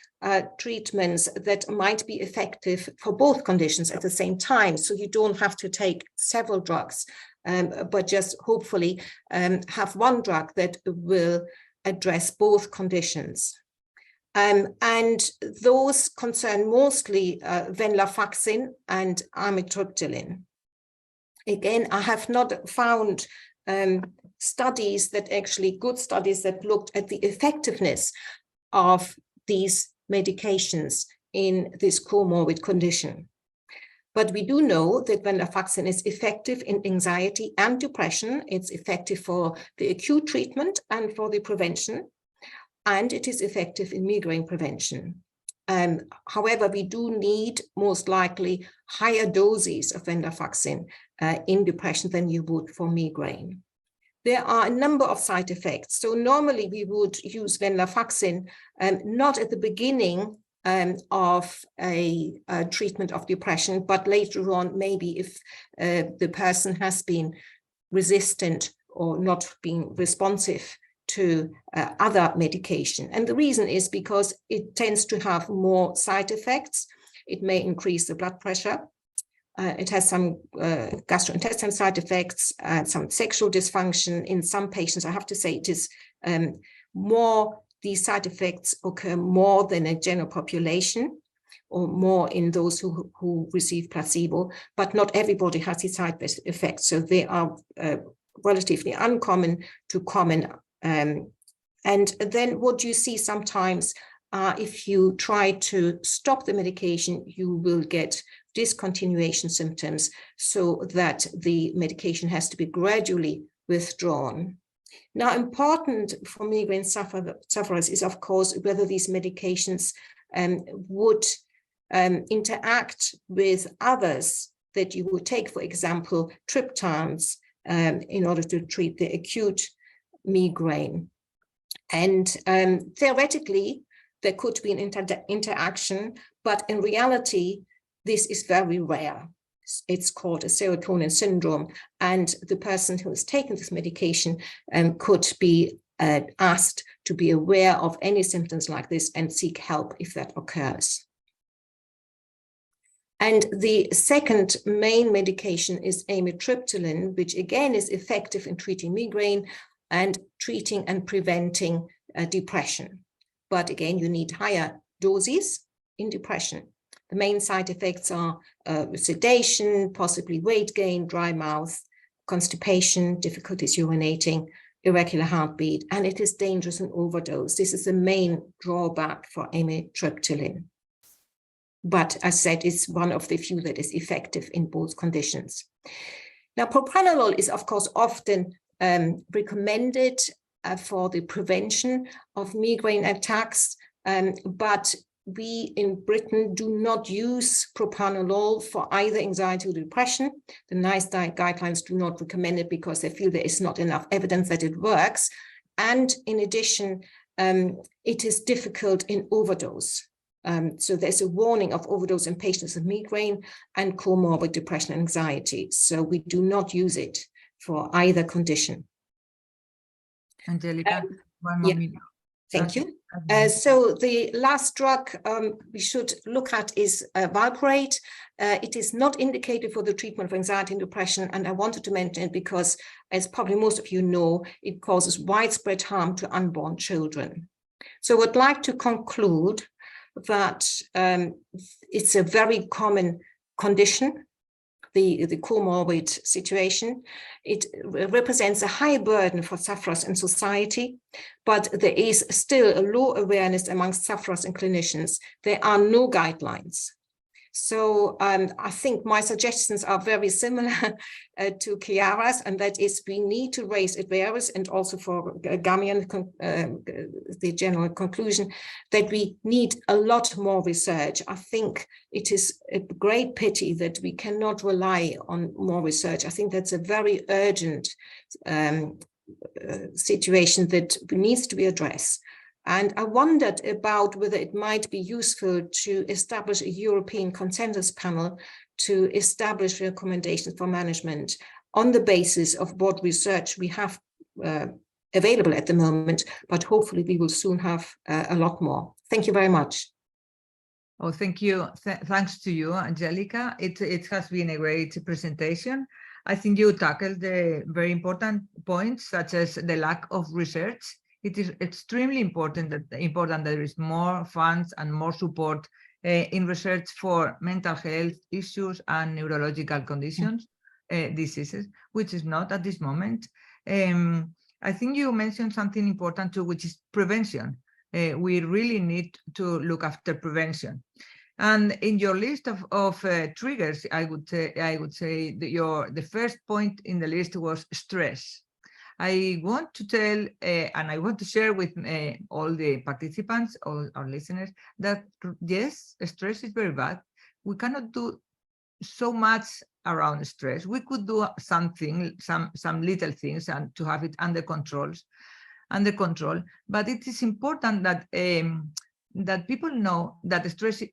Speaker 5: treatments that might be effective for both conditions at the same time, so you don't have to take several drugs, but just hopefully have one drug that will address both conditions. And those concern mostly venlafaxine and amitriptyline. Again, I have not found studies that actually, good studies that looked at the effectiveness of these medications in this comorbid condition. But we do know that venlafaxine is effective in anxiety and depression. It's effective for the acute treatment and for the prevention, and it is effective in migraine prevention. However, we do need most likely higher doses of venlafaxine in depression than you would for migraine. There are a number of side effects. So normally we would use venlafaxine not at the beginning of a treatment of depression, but later on, maybe if the person has been resistant or not being responsive to other medication. And the reason is because it tends to have more side effects. It may increase the blood pressure. It has some gastrointestinal side effects, some sexual dysfunction. In some patients, I have to say it is more, these side effects occur more than a general population, or more in those who receive placebo, but not everybody has these side effects. So they are relatively uncommon to common. And then what you see sometimes, if you try to stop the medication, you will get discontinuation symptoms, so that the medication has to be gradually withdrawn. Now, important for migraine sufferers is, of course, whether these medications would interact with others that you would take, for example, triptans, in order to treat the acute migraine. And theoretically, there could be an interaction, but in reality, this is very rare. It's called a serotonin syndrome, and the person who has taken this medication could be asked to be aware of any symptoms like this and seek help if that occurs. And the second main medication is amitriptyline, which again is effective in treating migraine and treating and preventing depression. But again, you need higher doses in depression. The main side effects are sedation, possibly weight gain, dry mouth, constipation, difficulties urinating, irregular heartbeat, and it is dangerous in overdose. This is the main drawback for amitriptyline. But as said, it's one of the few that is effective in both conditions. Now, propranolol is, of course, often recommended for the prevention of migraine attacks, but we in Britain do not use propranolol for either anxiety or depression. The NICE guidelines do not recommend it because they feel there is not enough evidence that it works. And in addition, it is difficult in overdose. So there's a warning of overdose in patients with migraine and comorbid depression and anxiety. So we do not use it for either condition.
Speaker 2: Angelica, one more minute.
Speaker 5: Thank you. So the last drug we should look at is valproate. It is not indicated for the treatment of anxiety and depression, and I wanted to mention it because, as probably most of you know, it causes widespread harm to unborn children. So I would like to conclude that it's a very common condition, the comorbid situation. It represents a high burden for sufferers in society, but there is still a low awareness amongst sufferers and clinicians. There are no guidelines. So I think my suggestions are very similar to Chiara's, and that is we need to raise awareness, and also for GAMIAN, the general conclusion that we need a lot more research. I think it is a great pity that we cannot rely on more research. I think that's a very urgent situation that needs to be addressed. And I wondered about whether it might be useful to establish a European consensus panel to establish recommendations for management on the basis of what research we have available at the moment, but hopefully we will soon have a lot more. Thank you very much.
Speaker 2: Oh, thank you. Thanks to you, Angelica. It has been a great presentation. I think you tackled the very important points, such as the lack of research. It is extremely important that there is more funds and more support in research for mental health issues and neurological conditions, diseases, which is not at this moment. I think you mentioned something important too, which is prevention. We really need to look after prevention. And in your list of triggers, I would say that the first point in the list was stress. I want to tell and I want to share with all the participants, all our listeners, that yes, stress is very bad. We cannot do so much around stress. We could do something, some little things, and to have it under control. But it is important that that people know that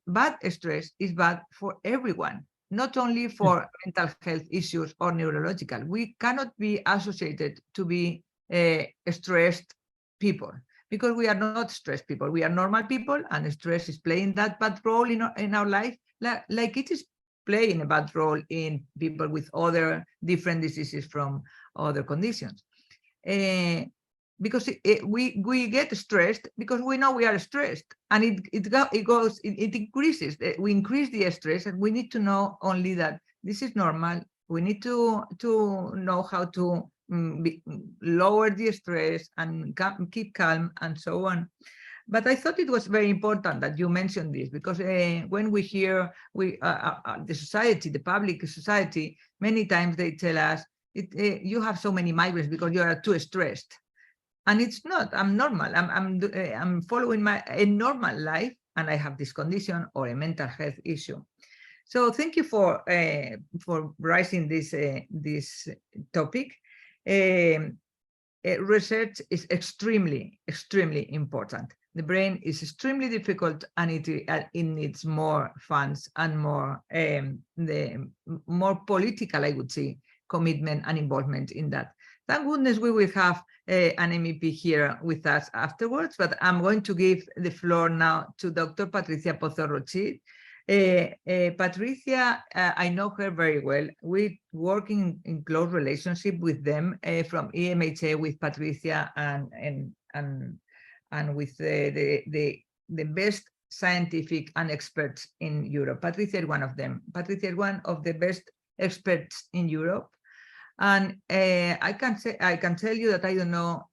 Speaker 2: bad stress is bad for everyone, not only for mental health issues or neurological. We cannot be associated to be stressed people, because we are not stressed people. We are normal people, and stress is playing that bad role in our life, like it is playing a bad role in people with other different diseases from other conditions. Because we get stressed because we know we are stressed, and it increases. We increase the stress, and we need to know only that this is normal. We need to know how to lower the stress and keep calm and so on. But I thought it was very important that you mentioned this, because when we hear the society, the public society, many times they tell us, you have so many migraines because you are too stressed. And it's not. I'm normal. I'm following a normal life, and I have this condition or a mental health issue. So thank you for raising this topic. Research is extremely important. The brain is extremely difficult, and it needs more funds and more political, I would say, commitment and involvement in that. Thank goodness we will have an MEP here with us afterwards, but I'm going to give the floor now to Dr. Patricia Pozo-Rothschild. Patricia, I know her very well. We're working in close relationship with them from EMHA, with Patricia and with the best scientific and experts in Europe. Patricia is one of them. Patricia is one of the best experts in Europe. And I can tell you that I don't know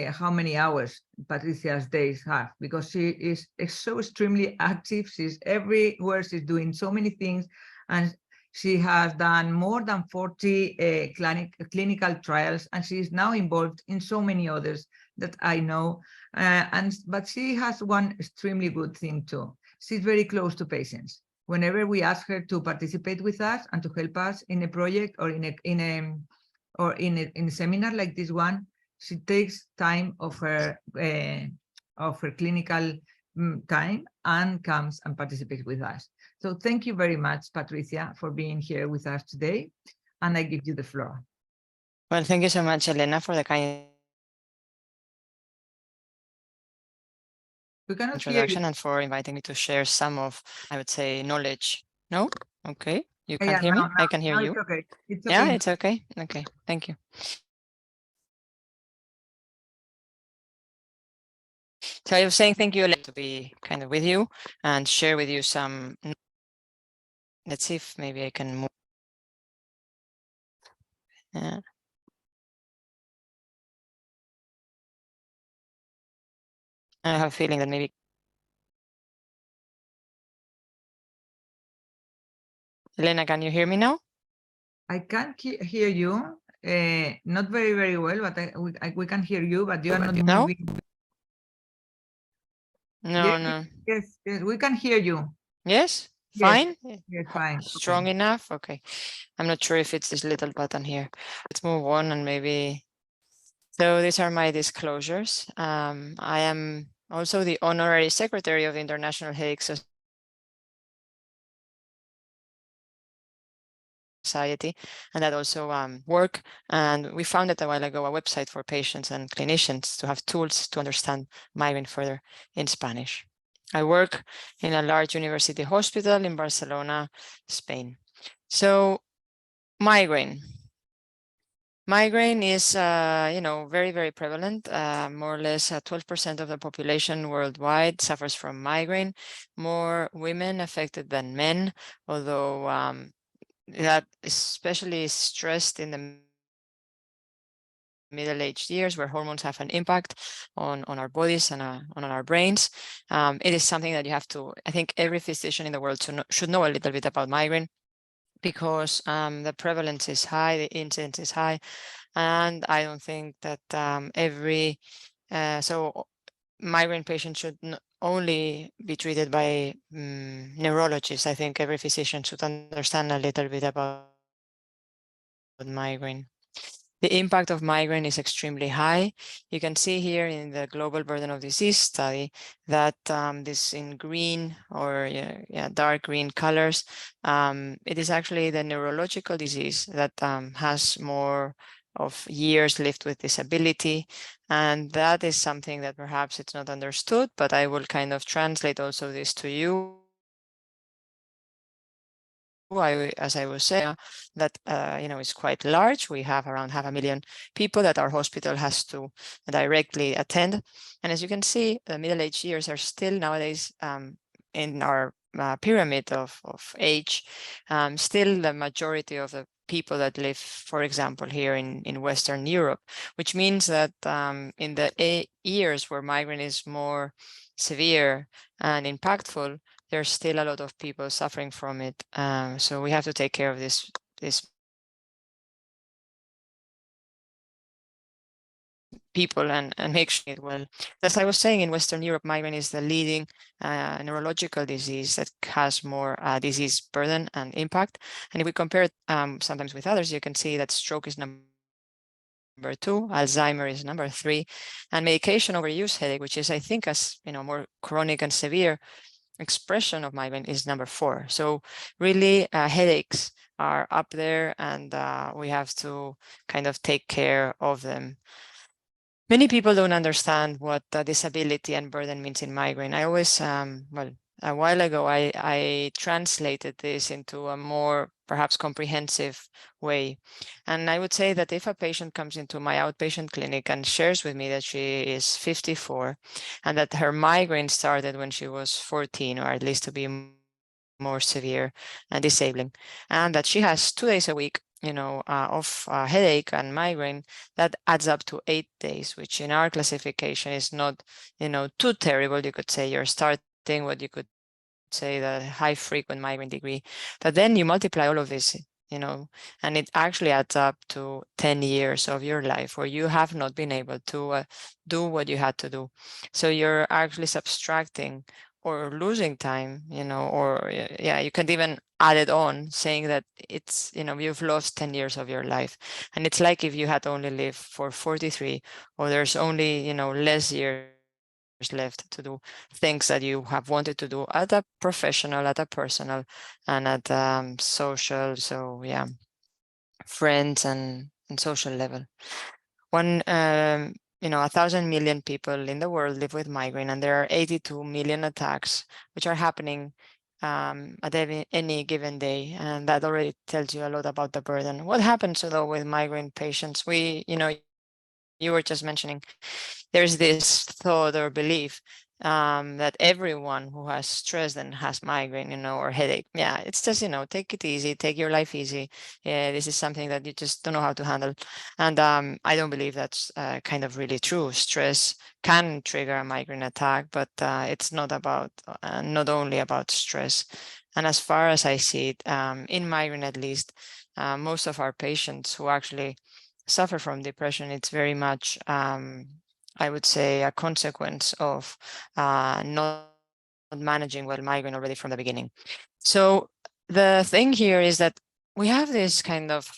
Speaker 2: how many hours Patricia's days have, because she is so extremely active. She's everywhere. She's doing so many things, and she has done more than 40 clinical trials, and she is now involved in so many others that I know. But she has one extremely good thing too. She's very close to patients. Whenever we ask her to participate with us and to help us in a project or in a seminar like this one, she takes time of her clinical time and comes and participates with us. So thank you very much, Patricia, for being here with us today. And I give you the floor.
Speaker 6: Well, thank you so much, Elena, for the kind introduction and for inviting me to share some of, I would say, knowledge. No? Okay. You can't hear me? I can hear you.
Speaker 2: It's okay. It's okay.
Speaker 6: Yeah, it's okay. Okay. Thank you. So I was saying thank you, Elena, to be kind of with you and share with you some. Let's see if maybe I can move. Yeah. I have a feeling that maybe. Elena, can you hear me now?
Speaker 2: I can't hear you. Not very, very well, but we can hear you, but you are not moving.
Speaker 6: No,
Speaker 2: yes,
Speaker 6: no.
Speaker 2: Yes, we can hear you.
Speaker 6: Yes? Fine?
Speaker 2: Yes, fine.
Speaker 6: Strong enough? Okay. I'm not sure if it's this little button here. Let's move on and maybe So these are my disclosures. I am also the honorary secretary of the International Headache Society, and that also work. And we founded a while ago a website for patients and clinicians to have tools to understand migraine further in Spanish. I work in a large university hospital in Barcelona, Spain. So migraine. Migraine is, very, very prevalent. More or less 12% of the population worldwide suffers from migraine. More women affected than men, although that especially is stressed in the middle-aged years where hormones have an impact on our bodies and on our brains. It is something that you have to, I think every physician in the world should know a little bit about migraine, because the prevalence is high, the incidence is high, and I don't think that so migraine patients should only be treated by neurologists. I think every physician should understand a little bit about migraine. The impact of migraine is extremely high. You can see here in the global burden of disease study that this in green or dark green colors, it is actually the neurological disease that has more of years lived with disability. And that is something that perhaps it's not understood, but I will kind of translate also this to you. As I was saying, that is quite large. We have around 500,000 people that our hospital has to directly attend. And as you can see, the middle-aged years are still nowadays in our pyramid of age, still the majority of the people that live, for example, here in Western Europe, which means that in the years where migraine is more severe and impactful, there's still a lot of people suffering from it. So we have to take care of this people and make sure it well. As I was saying, in Western Europe, migraine is the leading neurological disease that has more disease burden and impact. And if we compare it sometimes with others, you can see that stroke is number 2, Alzheimer is number 3, and medication overuse headache, which is, I think, as more chronic and severe expression of migraine, is number 4. So really headaches are up there, and we have to kind of take care of them. Many people don't understand what disability and burden means in migraine. I always, a while ago, I translated this into a more perhaps comprehensive way. And I would say that if a patient comes into my outpatient clinic and shares with me that she is 54 and that her migraine started when she was 14, or at least to be more severe and disabling, and that she has 2 days a week of headache and migraine, that adds up to 8 days, which in our classification is not, too terrible. You could say you're starting what you could say the high frequent migraine degree, but then you multiply all of this, and it actually adds up to 10 years of your life where you have not been able to do what you had to do. So you're actually subtracting or losing time, or you can even add it on, saying that it's, you've lost 10 years of your life. And it's like if you had only lived for 43, or there's only, less years left to do things that you have wanted to do at a professional, at a personal, and at social, so friends and social level. 1,000 million people in the world live with migraine, and there are 82 million attacks which are happening at any given day, and that already tells you a lot about the burden. What happens though with migraine patients? You were just mentioning, there's this thought or belief that everyone who has stress and has migraine, or headache, it's just, take it easy, take your life easy. This is something that you just don't know how to handle. And I don't believe that's kind of really true. Stress can trigger a migraine attack, but it's not only about stress. And as far as I see it, in migraine at least, most of our patients who actually suffer from depression, it's very much I would say a consequence of not managing well migraine already from the beginning. So the thing here is that we have this kind of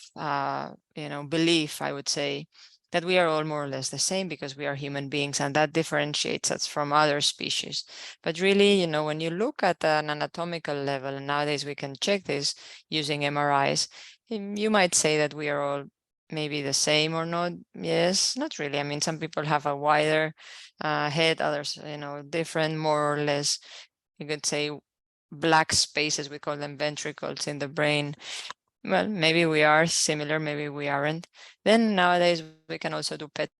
Speaker 6: belief, I would say, that we are all more or less the same because we are human beings, and that differentiates us from other species. But really, you know, when you look at an anatomical level, and nowadays we can check this using MRIs, you might say that we are all maybe the same or not. Yes, not really. I mean, some people have a wider head, others, you know, different, more or less. You could say black spaces, we call them ventricles in the brain. Well, maybe we are similar, maybe we aren't. Then nowadays we can also do PET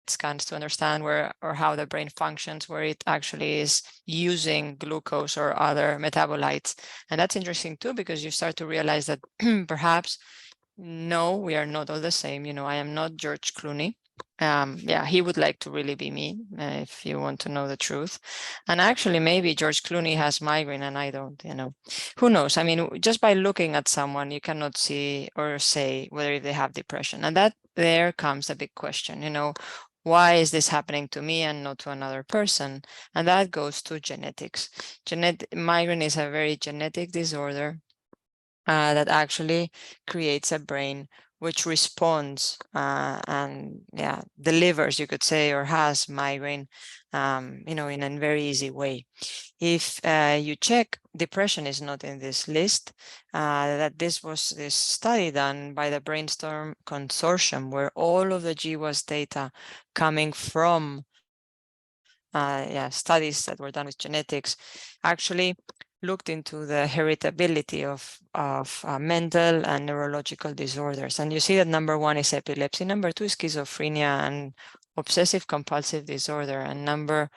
Speaker 6: scans to understand where or how the brain functions, where it actually is using glucose or other metabolites. And that's interesting too, because you start to realize that perhaps, no, we are not all the same. You know, I am not George Clooney. Yeah, he would like to really be me, if you want to know the truth. And actually, maybe George Clooney has migraine and I don't, you know, who knows? I mean, just by looking at someone, you cannot see or say whether they have depression. And that there comes a big question, you know, why is this happening to me and not to another person? And that goes to genetics. Migraine is a very genetic disorder that actually creates a brain which responds and delivers, you could say, or has migraine, you know, in a very easy way. If you check, depression is not in this list. That this was this study done by the Brainstorm Consortium, where all of the GWAS data coming from studies that were done with genetics actually looked into the heritability of mental and neurological disorders. And you see that number 1 is epilepsy, number 2 is schizophrenia and obsessive compulsive disorder, and number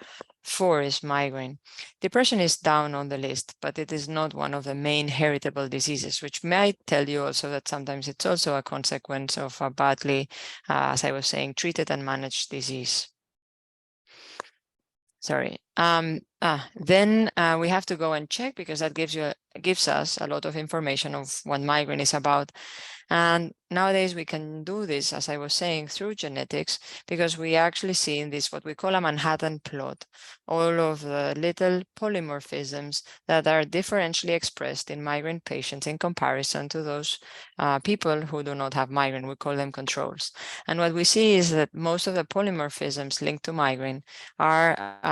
Speaker 6: 4 is migraine. Depression is down on the list, but it is not one of the main heritable diseases, which might tell you also that sometimes it's also a consequence of a badly, as I was saying, treated and managed disease. Sorry. Then we have to go and check, because that gives us a lot of information of what migraine is about. And nowadays we can do this, as I was saying, through genetics, because we actually see in this what we call a Manhattan plot, all of the little polymorphisms that are differentially expressed in migraine patients in comparison to those people who do not have migraine. We call them controls. And what we see is that most of the polymorphisms linked to migraine are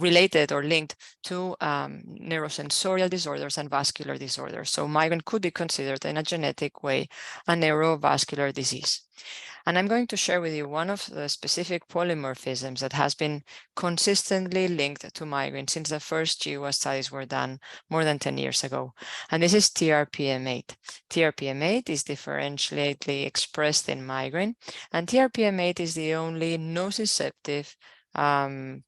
Speaker 6: related or linked to neurosensorial disorders and vascular disorders. So migraine could be considered in a genetic way a neurovascular disease. And I'm going to share with you one of the specific polymorphisms that has been consistently linked to migraine since the first GWAS studies were done more than 10 years ago. And this is TRPM8. TRPM8 is differentially expressed in migraine, and TRPM8 is the only nociceptive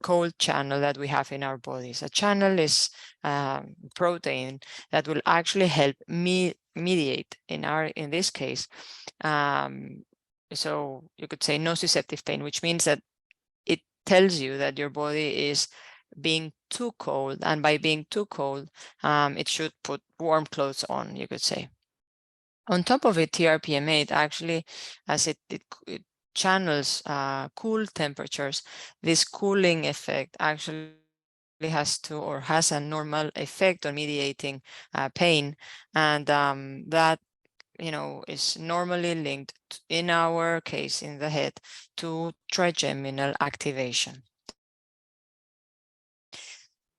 Speaker 6: cold channel that we have in our bodies. A channel is protein that will actually help mediate in this case. So you could say nociceptive pain, which means that it tells you that your body is being too cold, and by being too cold, it should put warm clothes on, you could say. On top of it, TRPM8 actually, as it channels cool temperatures, this cooling effect actually has a normal effect on mediating pain, and that, you know, is normally linked in our case in the head to trigeminal activation.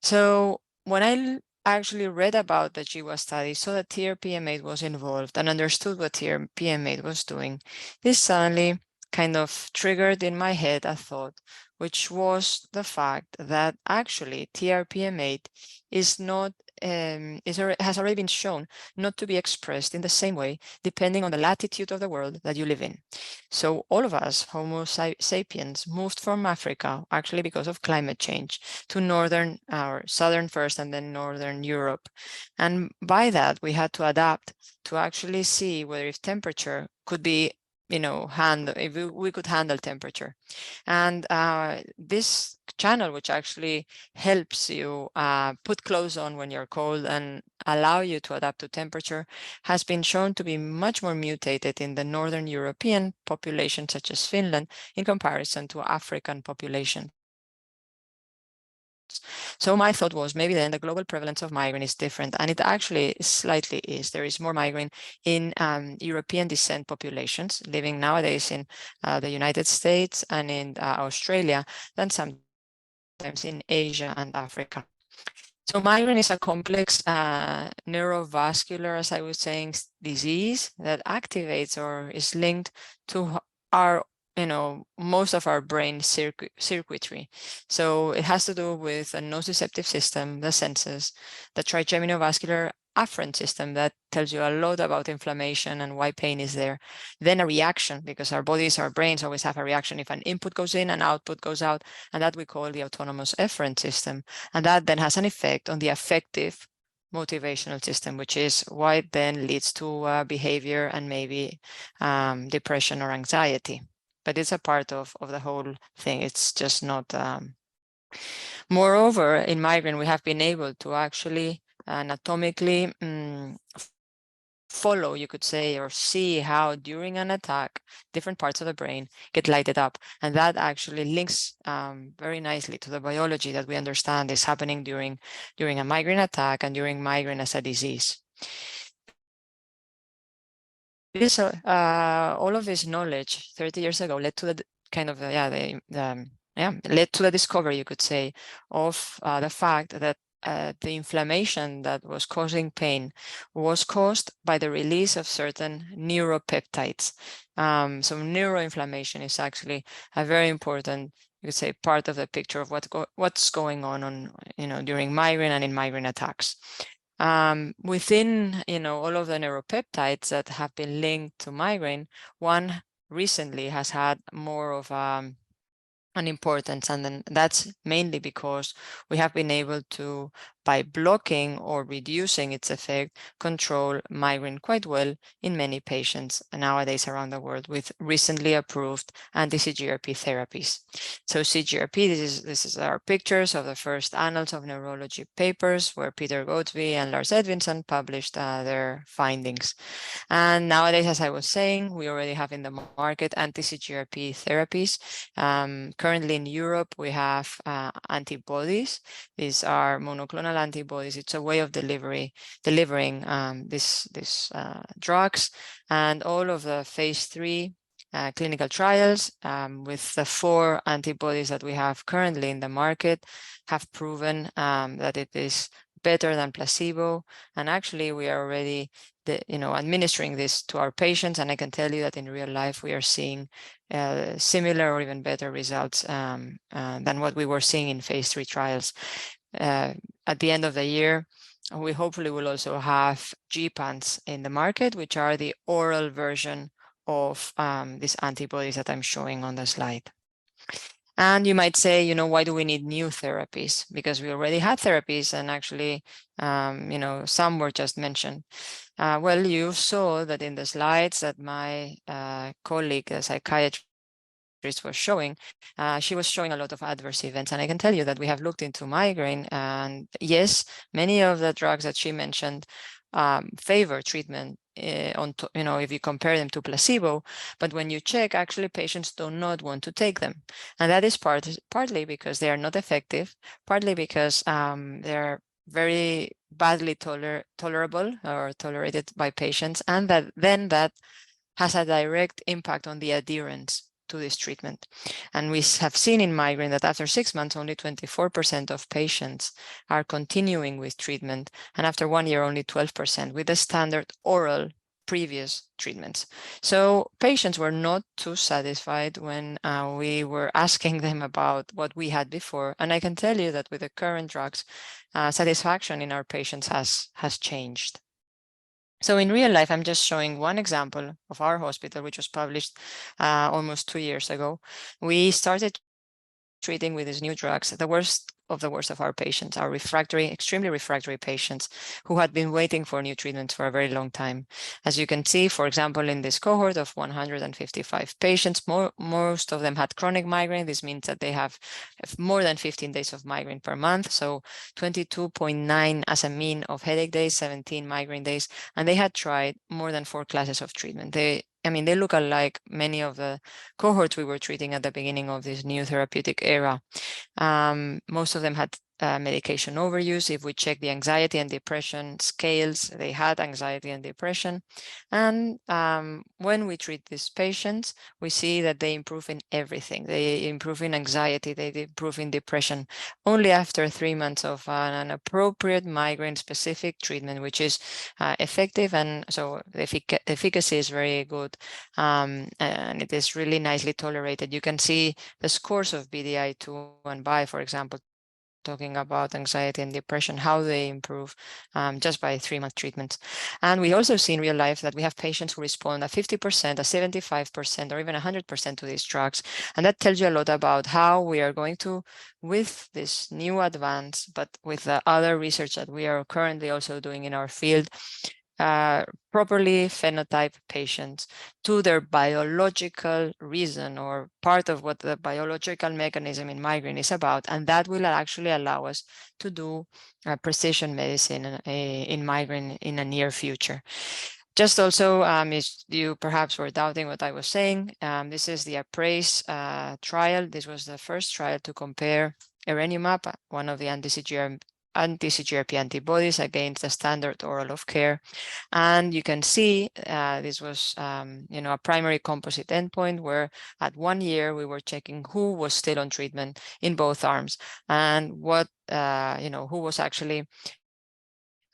Speaker 6: So when I actually read about the GWAS study, saw that TRPM8 was involved and understood what TRPM8 was doing, this suddenly kind of triggered in my head a thought, which was the fact that actually TRPM8 is not has already been shown not to be expressed in the same way depending on the latitude of the world that you live in. So all of us, Homo sapiens, moved from Africa actually because of climate change to northern, or southern first and then northern Europe. And by that, we had to adapt to actually see whether if temperature could be, you know, if we could handle temperature. And this channel, which actually helps you put clothes on when you're cold and allow you to adapt to temperature, has been shown to be much more mutated in the Northern European population, such as Finland, in comparison to African populations. So my thought was maybe then the global prevalence of migraine is different, and it actually slightly is. There is more migraine in European descent populations living nowadays in the United States and in Australia than sometimes in Asia and Africa. So migraine is a complex neurovascular, as I was saying, disease that activates or is linked to our, most of our brain circuitry. So it has to do with a nociceptive system, the senses, the trigeminovascular afferent system that tells you a lot about inflammation and why pain is there. Then a reaction, because our bodies, our brains always have a reaction if an input goes in and output goes out, and that we call the autonomous efferent system. And that then has an effect on the affective motivational system, which is why it then leads to behavior and maybe depression or anxiety. But it's a part of the whole thing. It's just not. Moreover, in migraine, we have been able to actually anatomically follow, you could say, or see how during an attack, different parts of the brain get lighted up. And that actually links very nicely to the biology that we understand is happening during a migraine attack and during migraine as a disease. This, all of this knowledge 30 years ago led to the kind of, led to the discovery, you could say, of the fact that the inflammation that was causing pain was caused by the release of certain neuropeptides. So neuroinflammation is actually a very important, you could say, part of the picture of what's going on during migraine and in migraine attacks. Within, all of the neuropeptides that have been linked to migraine, one recently has had more of an importance, and then that's mainly because we have been able to, by blocking or reducing its effect, control migraine quite well in many patients nowadays around the world with recently approved anti-CGRP therapies. So CGRP, this is our pictures of the first Annals of Neurology papers where Peter Goatsby and Lars Edvinsson published their findings. And nowadays, as I was saying, we already have in the market anti-CGRP therapies. Currently in Europe, we have antibodies. These are monoclonal antibodies. It's a way of delivering these drugs, and all of the phase 3 clinical trials with the 4 antibodies that we have currently in the market have proven that it is better than placebo. And actually, we are already administering this to our patients, and I can tell you that in real life we are seeing similar or even better results than what we were seeing in phase 3 trials. At the end of the year, we hopefully will also have GPANs in the market, which are the oral version of these antibodies that I'm showing on the slide. And you might say, why do we need new therapies? Because we already had therapies, and actually, some were just mentioned. Well, you saw that in the slides that my colleague, a psychiatrist, was showing, she was showing a lot of adverse events. And I can tell you that we have looked into migraine, and yes, many of the drugs that she mentioned favor treatment if you compare them to placebo, but when you check, actually patients do not want to take them, and that is partly because they are not effective, partly because they're very badly tolerable or tolerated by patients, and that has a direct impact on the adherence to this treatment. And we have seen in migraine that after 6 months, only 24% of patients are continuing with treatment, and after 1 year, only 12% with the standard oral previous treatments. So patients were not too satisfied when we were asking them about what we had before. And I can tell you that with the current drugs, satisfaction in our patients has changed. So in real life, I'm just showing one example of our hospital, which was published almost 2 years ago. We started treating with these new drugs the worst of our patients, our extremely refractory patients who had been waiting for new treatments for a very long time. As you can see, for example, in this cohort of 155 patients, most of them had chronic migraine. This means that they have more than 15 days of migraine per month. So 22.9 as a mean of headache days, 17 migraine days, and they had tried more than 4 classes of treatment. They look alike many of the cohorts we were treating at the beginning of this new therapeutic era. Most of them had medication overuse. If we check the anxiety and depression scales, they had anxiety and depression. And when we treat these patients, we see that they improve in everything. They improve in anxiety, they improve in depression, only after 3 months of an appropriate migraine-specific treatment, which is effective. And so the efficacy is very good, and it is really nicely tolerated. You can see the scores of BDI-2 and BI, for example, talking about anxiety and depression, how they improve just by 3-month treatments. And we also see in real life that we have patients who respond at 50%, a 75%, or even 100% to these drugs. And that tells you a lot about how we are going to, with this new advance, but with the other research that we are currently also doing in our field, properly phenotype patients to their biological reason, or part of what the biological mechanism in migraine is about. And that will actually allow us to do precision medicine in migraine in a near future. Just also, if you perhaps were doubting what I was saying, this is the APPRAISE trial. This was the first trial to compare erenumab, one of the anti-CGRP antibodies, against the standard oral of care. And you can see this was a primary composite endpoint, where at 1 year we were checking who was still on treatment in both arms, and what who was actually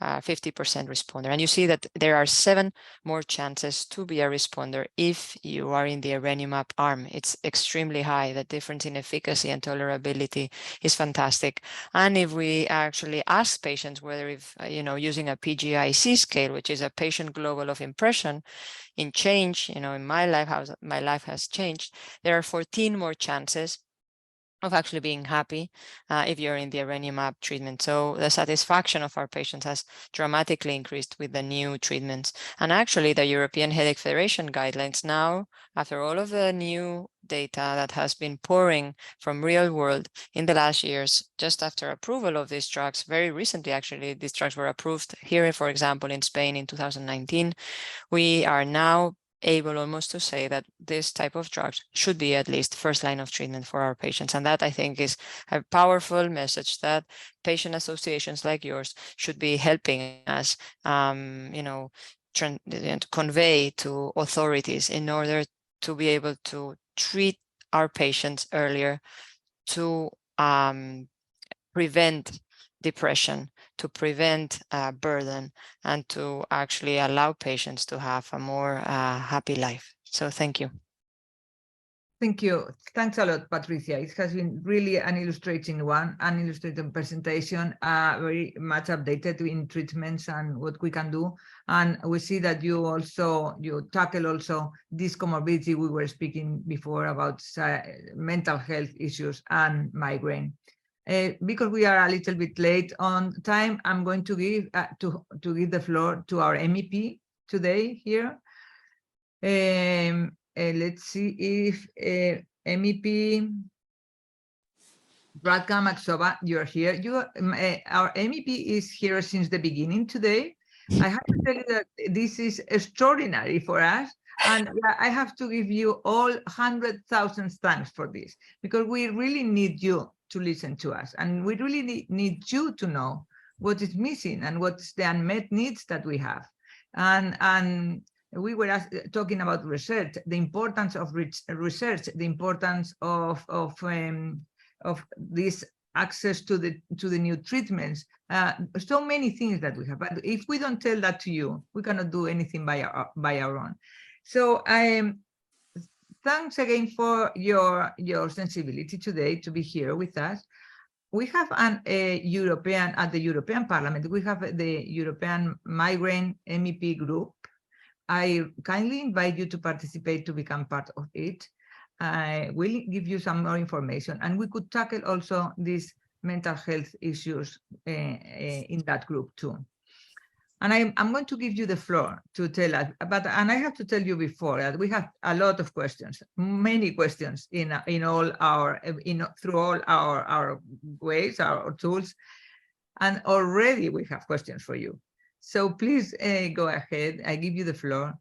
Speaker 6: 50% responder. And you see that there are 7 more chances to be a responder if you are in the erenumab arm. It's extremely high. The difference in efficacy and tolerability is fantastic. And if we actually ask patients whether, if using a PGIC scale, which is a patient global of impression in change, in my life, how my life has changed, there are 14 more chances of actually being happy if you're in the erenumab treatment. So the satisfaction of our patients has dramatically increased with the new treatments. And actually the European Headache Federation guidelines now, after all of the new data that has been pouring from real world in the last years, just after approval of these drugs, very recently actually, these drugs were approved here, for example, in Spain in 2019, we are now able almost to say that this type of drugs should be at least first line of treatment for our patients. And that, I think, is a powerful message that patient associations like yours should be helping us, to convey to authorities in order to be able to treat our patients earlier, to prevent depression, to prevent burden, and to actually allow patients to have a more happy life. So thank you.
Speaker 2: Thank you. Thanks a lot, Patricia. It has been really an illustrating presentation, very much updated in treatments and what we can do. And we see that you tackle also this comorbidity we were speaking before about mental health issues and migraine. Because we are a little bit late on time, I'm going to give give the floor to our MEP today here. Let's see if MEP Radka Maksova, you're here. Our MEP is here since the beginning today. I have to tell you that this is extraordinary for us. And I have to give you all 100,000 thanks for this, because we really need you to listen to us. And we really need you to know what is missing and what's the unmet needs that we have. And we were talking about research, the importance of research, the importance of this access to the new treatments, so many things that we have. But if we don't tell that to you, we cannot do anything by our own. So thanks again for your sensibility today to be here with us. We have at the European Parliament, we have the European Migraine MEP group. I kindly invite you to participate, to become part of it. I will give you some more information, and we could tackle also these mental health issues in that group too. And I'm going to give you the floor to tell us, and I have to tell you before that we have a lot of questions, many questions through all our ways, our tools, and already we have questions for you. So please go ahead. I give you the floor,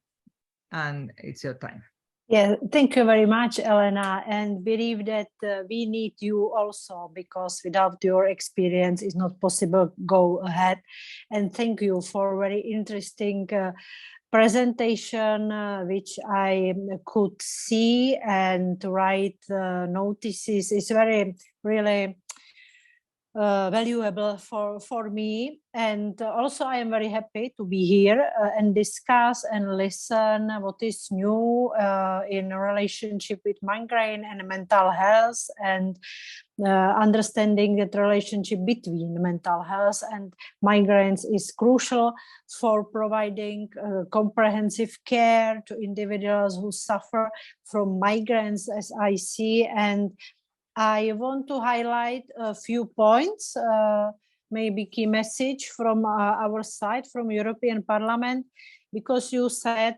Speaker 2: and it's your time.
Speaker 7: Yeah, thank you very much, Elena, and believe that we need you also, because without your experience it's not possible go ahead. And thank you for very interesting presentation, which I could see and write notices. It's very really valuable for me, and also I am very happy to be here and discuss and listen what is new in relationship with migraine and mental health, and understanding that relationship between mental health and migraines is crucial for providing comprehensive care to individuals who suffer from migraines, as I see. And I want to highlight a few points, maybe key message from our side, from European Parliament, because you said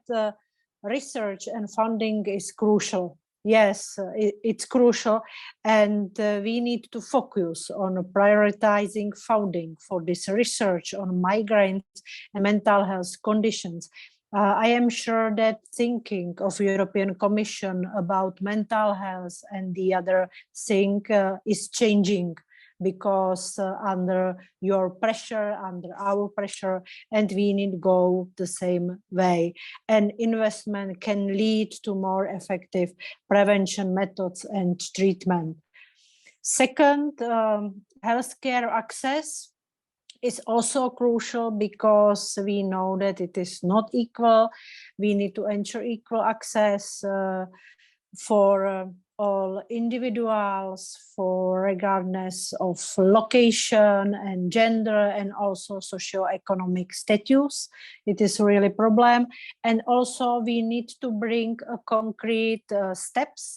Speaker 7: research and funding is crucial. Yes, it's crucial, and we need to focus on prioritizing funding for this research on migraines and mental health conditions. I am sure that thinking of European Commission about mental health and the other thing is changing, because under your pressure, under our pressure, and we need to go the same way. And investment can lead to more effective prevention methods and treatment. Second, healthcare access is also crucial, because we know that it is not equal. We need to ensure equal access for all individuals, for regardless of location and gender, and also socioeconomic status. It is really a problem. And also we need to bring concrete steps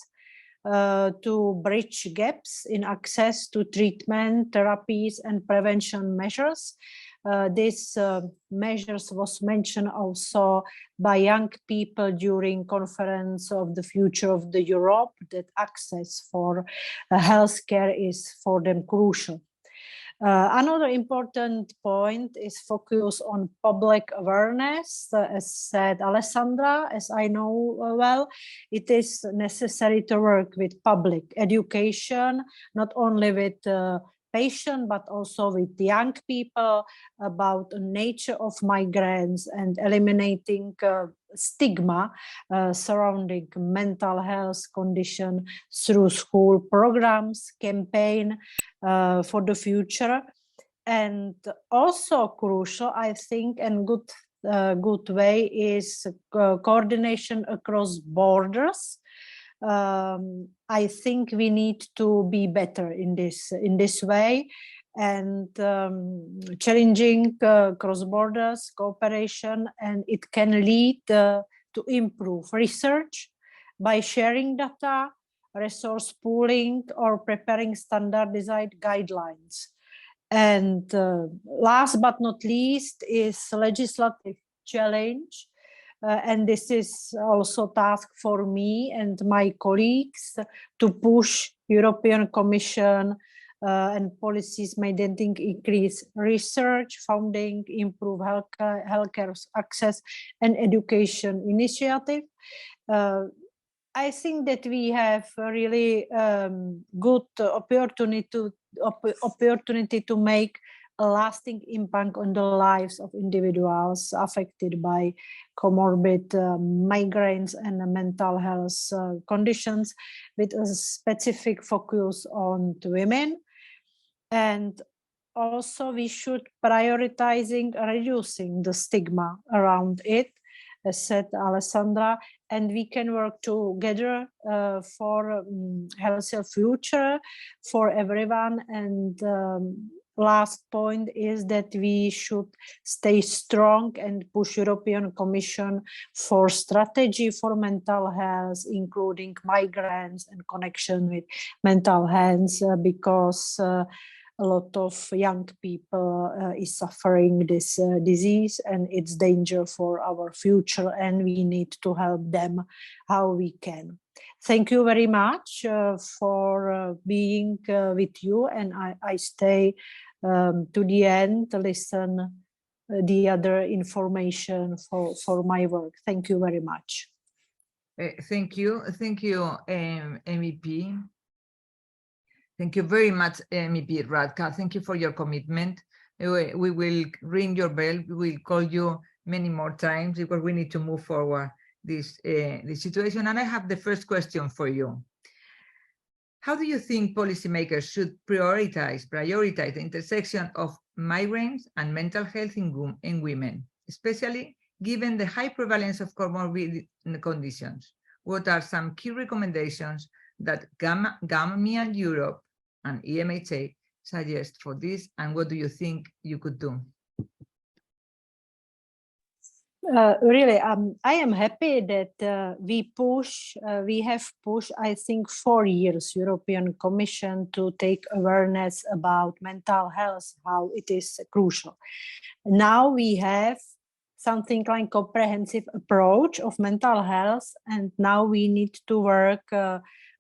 Speaker 7: to bridge gaps in access to treatment, therapies, and prevention measures. These measures was mentioned also by young people during conference of the future of the Europe, that access for healthcare is for them crucial. Another important point is focus on public awareness. As said Alessandra, as I know well, it is necessary to work with public education, not only with patient, but also with young people about the nature of migraines and eliminating stigma surrounding mental health condition through school programs, campaign for the future. And also crucial, I think, and good way is coordination across borders. I think we need to be better in this way, and challenging cross borders cooperation, and it can lead to improve research by sharing data, resource pooling, or preparing standardized guidelines. And last but not least is legislative challenge. And this is also a task for me and my colleagues to push European Commission and policies mandating increase research, funding, improve healthcare access, and education initiative. I think that we have a really good opportunity to make a lasting impact on the lives of individuals affected by comorbid migraines and mental health conditions, with a specific focus on women. And also we should prioritizing reducing the stigma around it, as said Alessandra, and we can work together for healthier future for everyone. And last point is that we should stay strong and push European Commission for strategy for mental health, including migraines and connection with mental health, because a lot of young people is suffering this disease, and it's danger for our future, and we need to help them how we can. Thank you very much for being with you, and I stay to the end to listen the other information for my work. Thank you very much.
Speaker 2: Thank you, MEP. Thank you very much, MEP Radka. Thank you for your commitment. We will ring your bell. We will call you many more times because we need to move forward this situation. And I have the first question for you. How do you think policymakers should prioritize the intersection of migraines and mental health in women, especially given the high prevalence of comorbid conditions? What are some key recommendations that GAMIAN-Europe and EMHA suggest for this, and what do you think you could do?
Speaker 7: Really, I am happy that we have pushed, I think, 4 years, European Commission to take awareness about mental health, how it is crucial. Now we have something like comprehensive approach of mental health, and now we need to work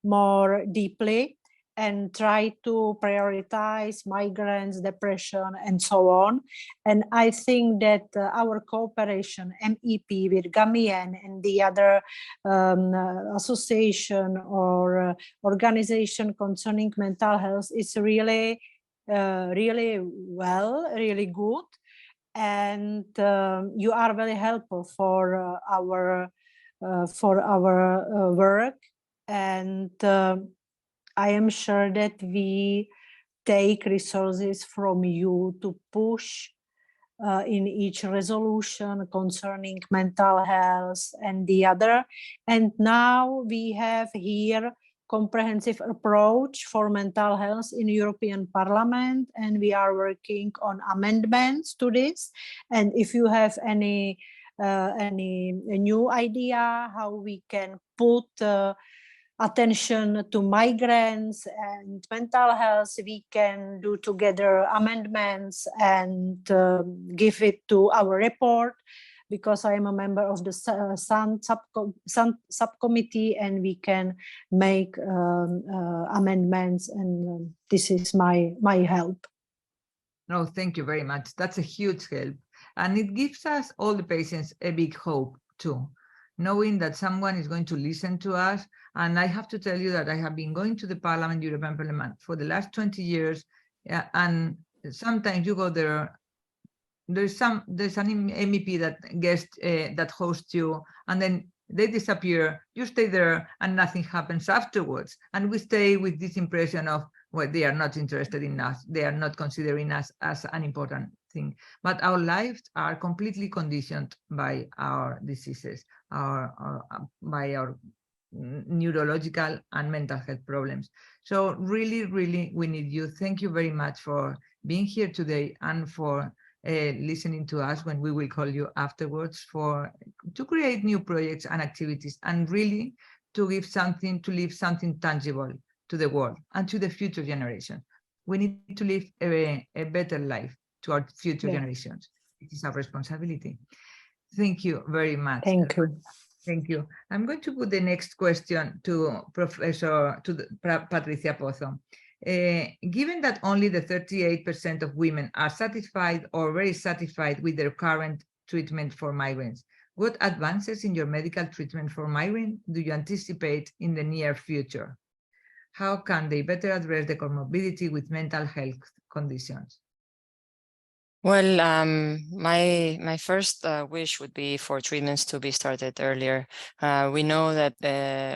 Speaker 7: more deeply and try to prioritize migraines, depression, and so on. And I think that our cooperation, MEP with GAMIAN and the other association or organization concerning mental health is really, really good. And you are very helpful for our work. And I am sure that we take resources from you to push in each resolution concerning mental health and the other. And now we have here comprehensive approach for mental health in European Parliament, and we are working on amendments to this. And if you have any new idea how we can put attention to migraines and mental health, we can do together amendments and give it to our report, because I am a member of the SAN subcommittee, and we can make amendments, and this is my help.
Speaker 2: No, thank you very much. That's a huge help. And it gives us, all the patients, a big hope too, knowing that someone is going to listen to us. And I have to tell you that I have been going to the European Parliament for the last 20 years. And sometimes you go there, there's an MEP that hosts you, and then they disappear, you stay there and nothing happens afterwards. And we stay with this impression of, well, they are not interested in us, they are not considering us as an important thing. But our lives are completely conditioned by our diseases, by our neurological and mental health problems. So really, really, we need you. Thank you very much for being here today and for listening to us when we will call you afterwards to create new projects and activities, and really to leave something tangible to the world and to the future generation. We need to live a better life to our future generations. It is our responsibility. Thank you very much.
Speaker 7: Thank you.
Speaker 2: Thank you. I'm going to put the next question to Patricia Pozo. Given that only the 38% of women are satisfied or very satisfied with their current treatment for migraines, what advances in your medical treatment for migraine do you anticipate in the near future? How can they better address the comorbidity with mental health conditions?
Speaker 6: Well, my first wish would be for treatments to be started earlier. We know that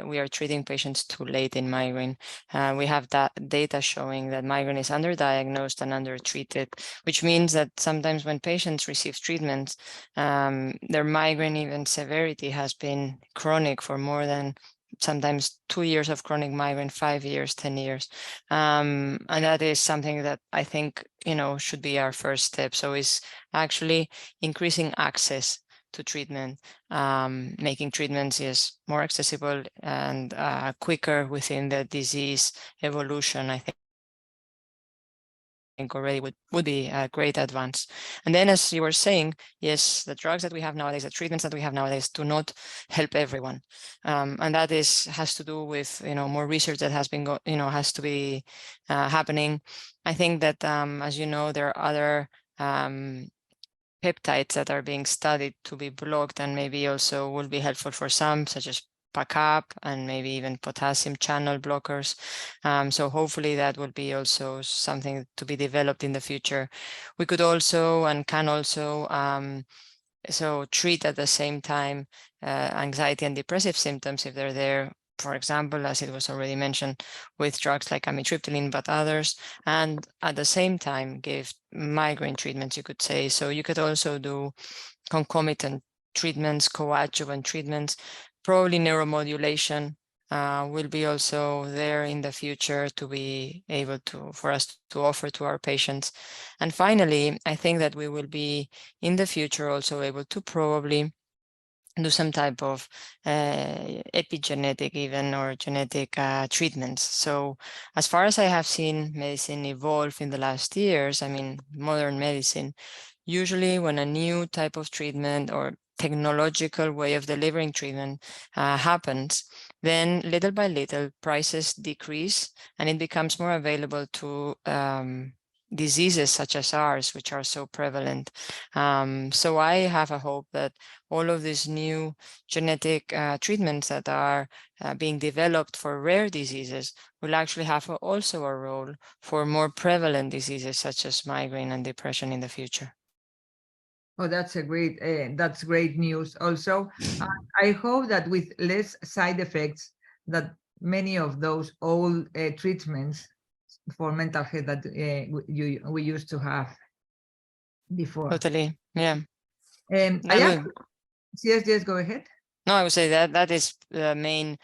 Speaker 6: we are treating patients too late in migraine. We have that data showing that migraine is underdiagnosed and undertreated, which means that sometimes when patients receive treatments, their migraine even severity has been chronic for more than sometimes 2 years of chronic migraine, 5 years, 10 years. And that is something that I think, should be our first step. So it's actually increasing access to treatment, making treatments more accessible and quicker within the disease evolution, I think already would be a great advance. And then, as you were saying, yes, the drugs that we have nowadays, the treatments that we have nowadays do not help everyone. And that has to do with, more research that has been, has to be happening. I think that, as you know, there are other peptides that are being studied to be blocked and maybe also will be helpful for some, such as backup and maybe even potassium channel blockers. So hopefully that will be also something to be developed in the future. We could also and can also so treat at the same time anxiety and depressive symptoms if they're there, for example, as it was already mentioned, with drugs like amitriptyline, but others, and at the same time give migraine treatments, you could say. So you could also do concomitant treatments, coadjuvant treatments, probably neuromodulation will be also there in the future to be able to, for us to offer to our patients. And finally, I think that we will be in the future also able to probably do some type of epigenetic even or genetic treatments. So as far as I have seen medicine evolve in the last years, I mean, modern medicine, usually when a new type of treatment or technological way of delivering treatment happens, then little by little prices decrease and it becomes more available to diseases such as ours, which are so prevalent. So I have a hope that all of these new genetic treatments that are being developed for rare diseases will actually have also a role for more prevalent diseases such as migraine and depression in the future.
Speaker 2: Oh, that's great news. Also, I hope that with less side effects, that many of those old treatments for mental health that we used to have before.
Speaker 6: Totally, yeah.
Speaker 2: Yes, go ahead.
Speaker 6: No, I would say that is the main,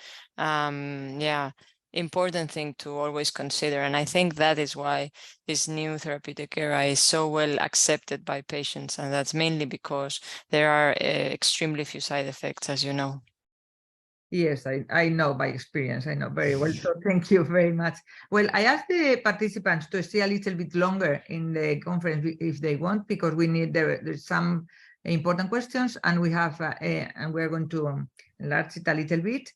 Speaker 6: important thing to always consider. And I think that is why this new therapeutic era is so well accepted by patients. And that's mainly because there are extremely few side effects, as you know.
Speaker 2: Yes, I know by experience. I know very well. So thank you very much. Well, I asked the participants to stay a little bit longer in the conference if they want, because we need there's some important questions, and we have and we're going to enlarge it a little bit.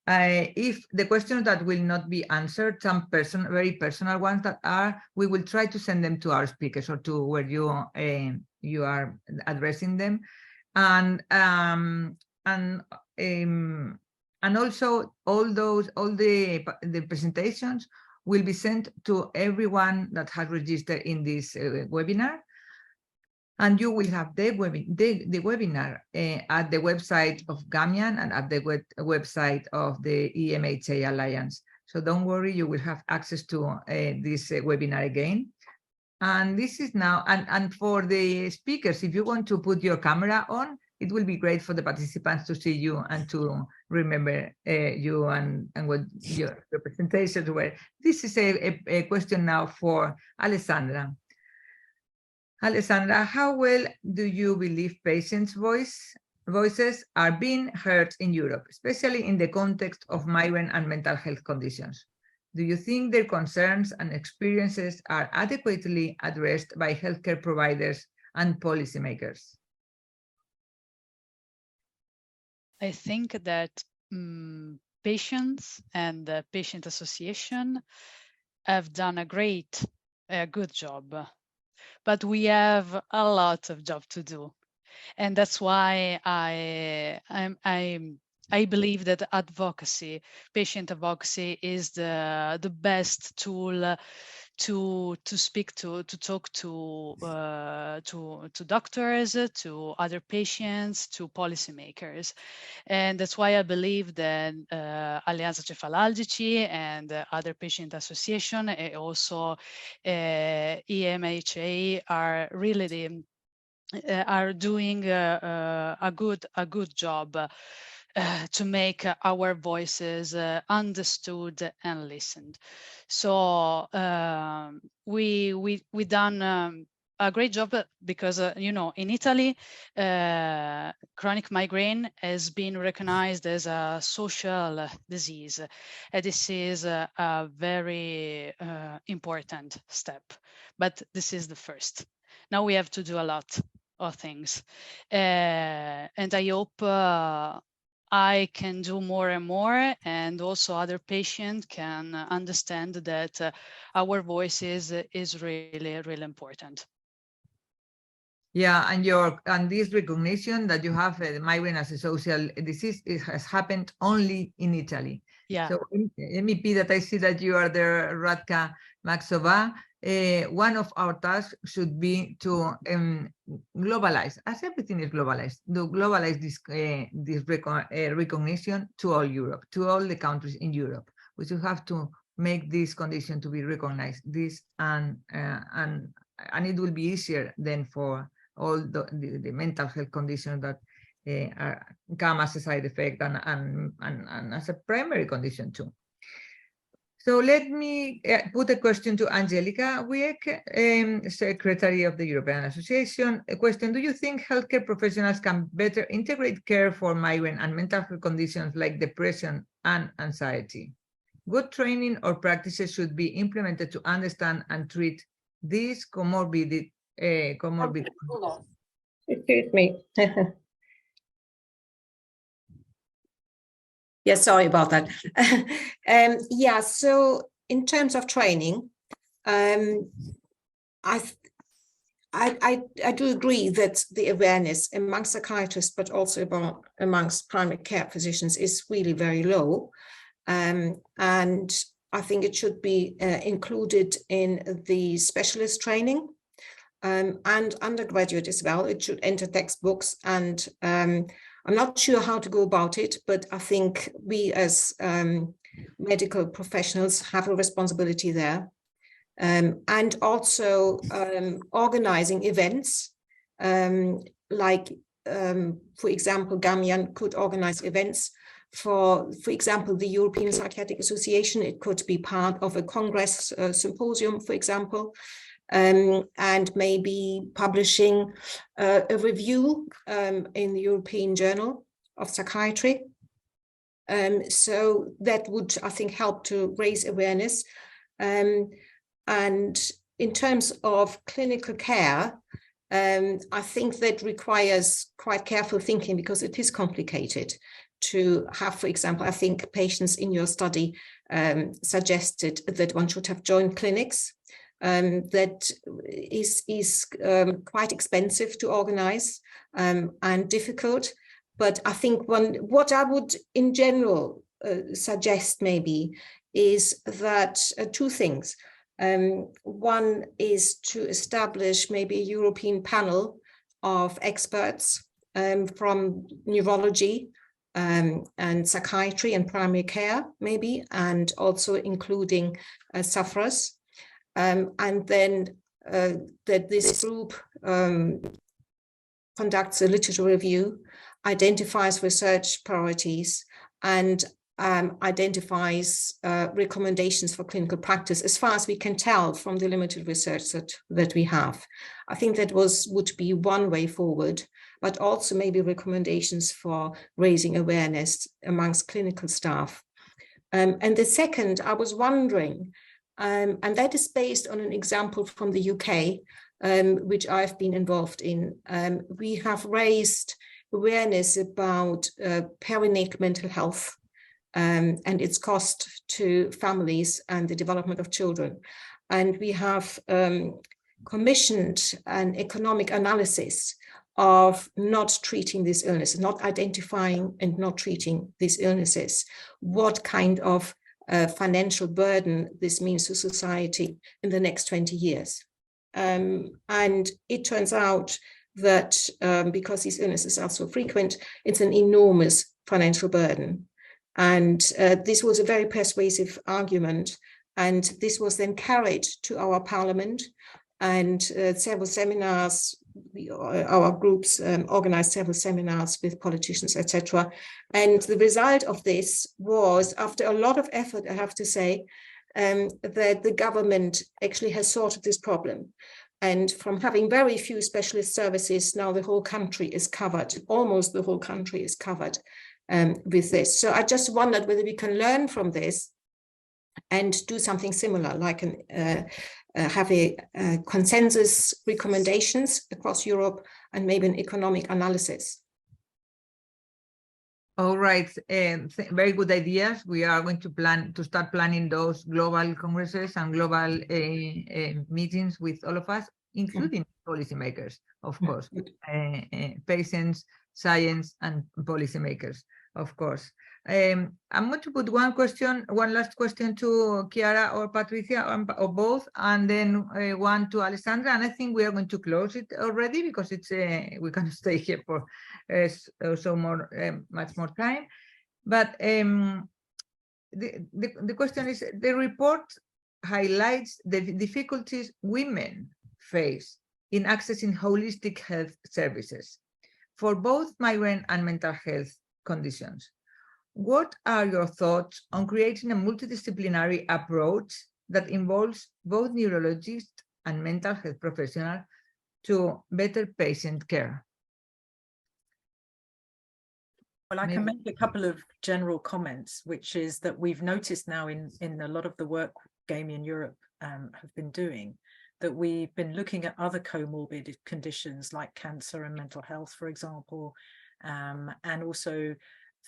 Speaker 2: If the questions that will not be answered, some very personal ones that are, we will try to send them to our speakers or to where you are addressing them, and also all the presentations will be sent to everyone that has registered in this webinar. And you will have the webinar at the website of GAMIAN and at the website of the EMHA Alliance. So don't worry, you will have access to this webinar again. And this is now, and for the speakers, if you want to put your camera on, it will be great for the participants to see you and to remember you and what your presentations were. This is a question now for Alessandra. Alessandra, how well do you believe patients' voices are being heard in Europe, especially in the context of migraine and mental health conditions? Do you think their concerns and experiences are adequately addressed by healthcare providers and policymakers?
Speaker 4: I think that patients and the patient association have done a good job, but we have a lot of job to do. And that's why I believe that advocacy, patient advocacy, is the best tool to speak to talk to doctors, to other patients, to policymakers. And that's why I believe that Alleanza Cefalalgici and other patient association, and also EMHA, are really are doing a good job to make our voices understood and listened. So we done a great job because in Italy chronic migraine has been recognized as a social disease, and this is a very important step, but this is the first. Now we have to do a lot of things, and I hope I can do more and more, and also other patients can understand that our voice is really important.
Speaker 2: Yeah, and this recognition that you have migraine as a social disease, it has happened only in Italy.
Speaker 4: Yeah.
Speaker 2: So MEP, that I see that you are there, Radka Maxova. One of our tasks should be to globalize, as everything is globalized, to globalize this recognition to all Europe, to all the countries in Europe. We should have to make this condition to be recognized. And it will be easier then for all the mental health conditions that come as a side effect and as a primary condition too. So let me put a question to Angelica Wieck, Secretary of the European Association. A question: do you think healthcare professionals can better integrate care for migraine and mental health conditions like depression and anxiety? What training or practices should be implemented to understand and treat these comorbid?
Speaker 5: Excuse me. Yeah, sorry about that. Yeah, so in terms of training, I do agree that the awareness amongst psychiatrists, but also amongst primary care physicians, is really very low. And I think it should be included in the specialist training and undergraduate as well. It should enter textbooks, and I'm not sure how to go about it, but I think we as medical professionals have a responsibility there. And also organizing events, like, for example, GAMIAN could organize events for example, the European Psychiatric Association. It could be part of a Congress symposium, for example, and maybe publishing a review in the European Journal of Psychiatry. So that would, I think, help to raise awareness. And in terms of clinical care, I think that requires quite careful thinking, because it is complicated to have, for example, I think patients in your study suggested that one should have joint clinics. That is quite expensive to organize and difficult. But I think what I would in general suggest maybe is that two things. One is to establish maybe a European panel of experts from neurology and psychiatry and primary care, maybe, and also including sufferers. And then that this group conducts a literature review, identifies research priorities, and identifies recommendations for clinical practice, as far as we can tell from the limited research that we have. I think that would be one way forward, but also maybe recommendations for raising awareness amongst clinical staff. And the second, I was wondering, and that is based on an example from the UK, which I've been involved in. We have raised awareness about perinatal mental health and its cost to families and the development of children. And we have commissioned an economic analysis of not treating these illnesses, not identifying and not treating these illnesses, what kind of financial burden this means to society in the next 20 years. And it turns out that because these illnesses are so frequent, it's an enormous financial burden. And this was a very persuasive argument. And this was then carried to our parliament, and several seminars, our groups organized several seminars with politicians, etc. And the result of this was, after a lot of effort, I have to say, that the government actually has sorted this problem. And from having very few specialist services, now the whole country is covered, almost the whole country is covered with this. So I just wondered whether we can learn from this and do something similar, like have a consensus recommendations across Europe and maybe an economic analysis.
Speaker 2: All right, very good ideas. We are going to start planning those global congresses and global meetings with all of us. including policymakers, of course, patients, science, and policymakers, of course. I'm going to put one last question to Chiara or Patricia, or both, and then one to Alessandra. And I think we are going to close it already because it's we can stay here for much more time. But the question is, the report highlights the difficulties women face in accessing holistic health services for both migraine and mental health conditions. What are your thoughts on creating a multidisciplinary approach that involves both neurologists and mental health professionals to better patient care?
Speaker 3: Well, I can make a couple of general comments, which is that we've noticed now in a lot of the work GAMIAN-Europe have been doing, that we've been looking at other comorbid conditions like cancer and mental health, for example, and also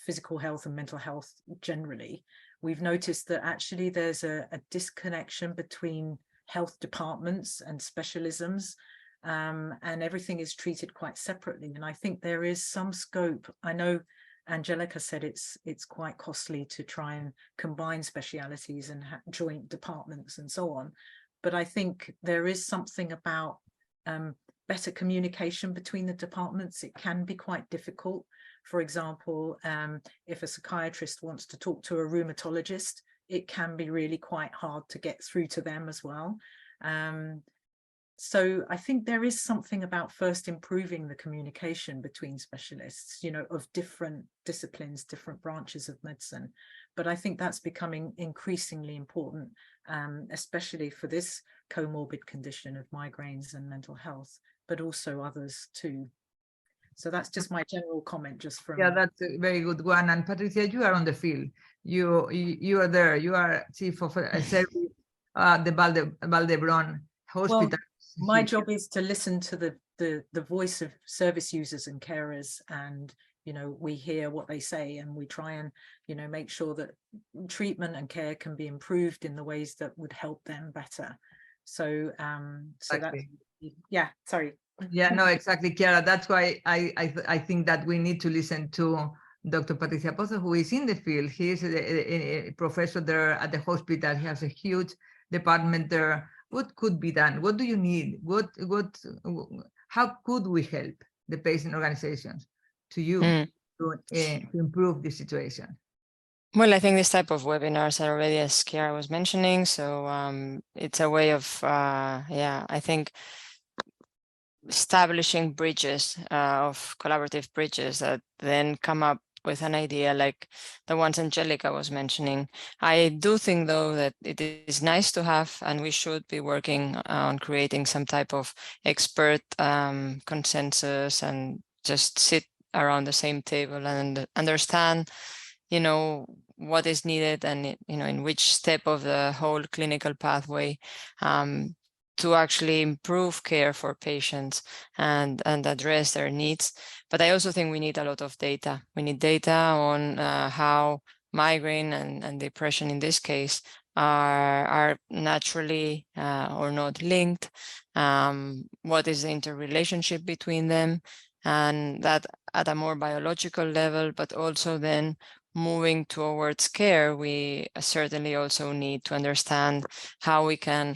Speaker 3: physical health and mental health generally. We've noticed that actually there's a disconnection between health departments and specialisms, and everything is treated quite separately. And I think there is some scope. I know Angelica said it's quite costly to try and combine specialities and joint departments and so on. But I think there is something about better communication between the departments. It can be quite difficult. For example, if a psychiatrist wants to talk to a rheumatologist, it can be really quite hard to get through to them as well. So I think there is something about first improving the communication between specialists, you know, of different disciplines, different branches of medicine. But I think that's becoming increasingly important, especially for this comorbid condition of migraines and mental health, but also others too. So that's just my general comment, just from.
Speaker 2: Yeah, that's a very good one. And Patricia, you are on the field. You are there. You are chief of a service, the Valdebron Hospital.
Speaker 3: Well, my job is to listen to the voice of service users and carers, and you know, we hear what they say, and we try and, you know, make sure that treatment and care can be improved in the ways that would help them better. So
Speaker 2: Exactly.
Speaker 3: that's, yeah, sorry.
Speaker 2: Yeah, no, exactly, Chiara. That's why I think that we need to listen to Dr. Patricia Pozo, who is in the field. He is a professor there at the hospital. He has a huge department there. What could be done? What do you need? How could we help the patient organizations to improve the situation?
Speaker 6: Well, I think this type of webinars are already, as Chiara was mentioning, so it's a way of, I think, establishing bridges, of collaborative bridges that then come up with an idea like the ones Angelica was mentioning. I do think, though, that it is nice to have, and we should be working on creating some type of expert consensus and just sit around the same table and understand, you know, what is needed and, you know, in which step of the whole clinical pathway to actually improve care for patients and address their needs. But I also think we need a lot of data. We need data on how migraine and depression in this case are naturally or not linked, what is the interrelationship between them, and that at a more biological level, but also then moving towards care, we certainly also need to understand how we can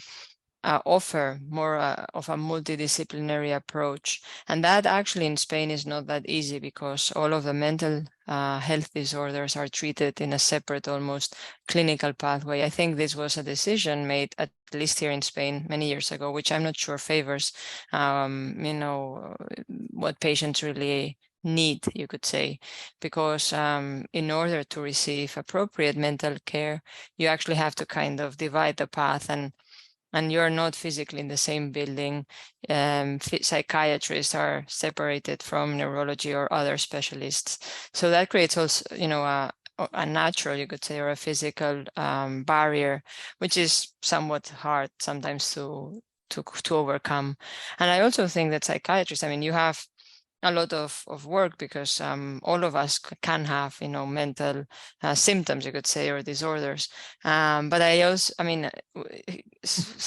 Speaker 6: offer more of a multidisciplinary approach. And that actually in Spain is not that easy, because all of the mental health disorders are treated in a separate, almost clinical pathway. I think this was a decision made, at least here in Spain, many years ago, which I'm not sure favors, you know, what patients really need, you could say, because in order to receive appropriate mental care, you actually have to kind of divide the path, and you're not physically in the same building. Psychiatrists are separated from neurology or other specialists. So that creates also, you know, a natural, you could say, or a physical barrier, which is somewhat hard sometimes to overcome. And I also think that psychiatrists, I mean, you have a lot of work, because all of us can have, you know, mental symptoms, you could say, or disorders. But I mean,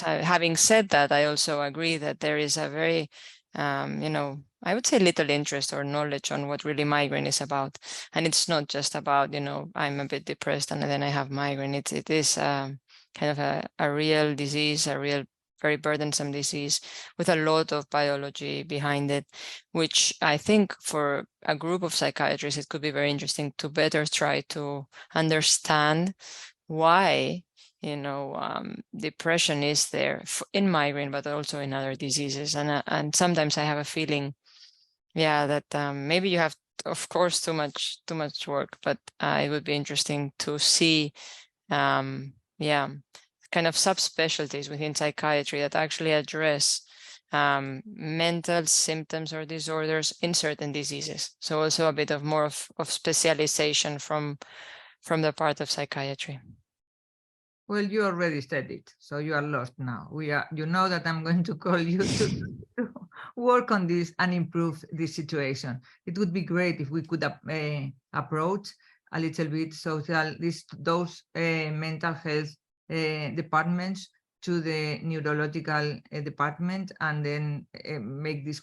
Speaker 6: having said that, I also agree that there is a very, you know, I would say little interest or knowledge on what really migraine is about. And it's not just about, you know, I'm a bit depressed and then I have migraine. It is kind of a real disease, a real very burdensome disease with a lot of biology behind it, which I think for a group of psychiatrists, it could be very interesting to better try to understand why, you know, depression is there in migraine, but also in other diseases. And sometimes I have a feeling, yeah, that maybe you have, of course, too much work, but it would be interesting to see, yeah, kind of subspecialties within psychiatry that actually address mental symptoms or disorders in certain diseases. So also a bit of more of specialization from the part of psychiatry.
Speaker 2: Well, you already said it, so you are lost now. You know that I'm going to call you to work on this and improve this situation. It would be great if we could approach a little bit those mental health departments to the neurological department, and then make this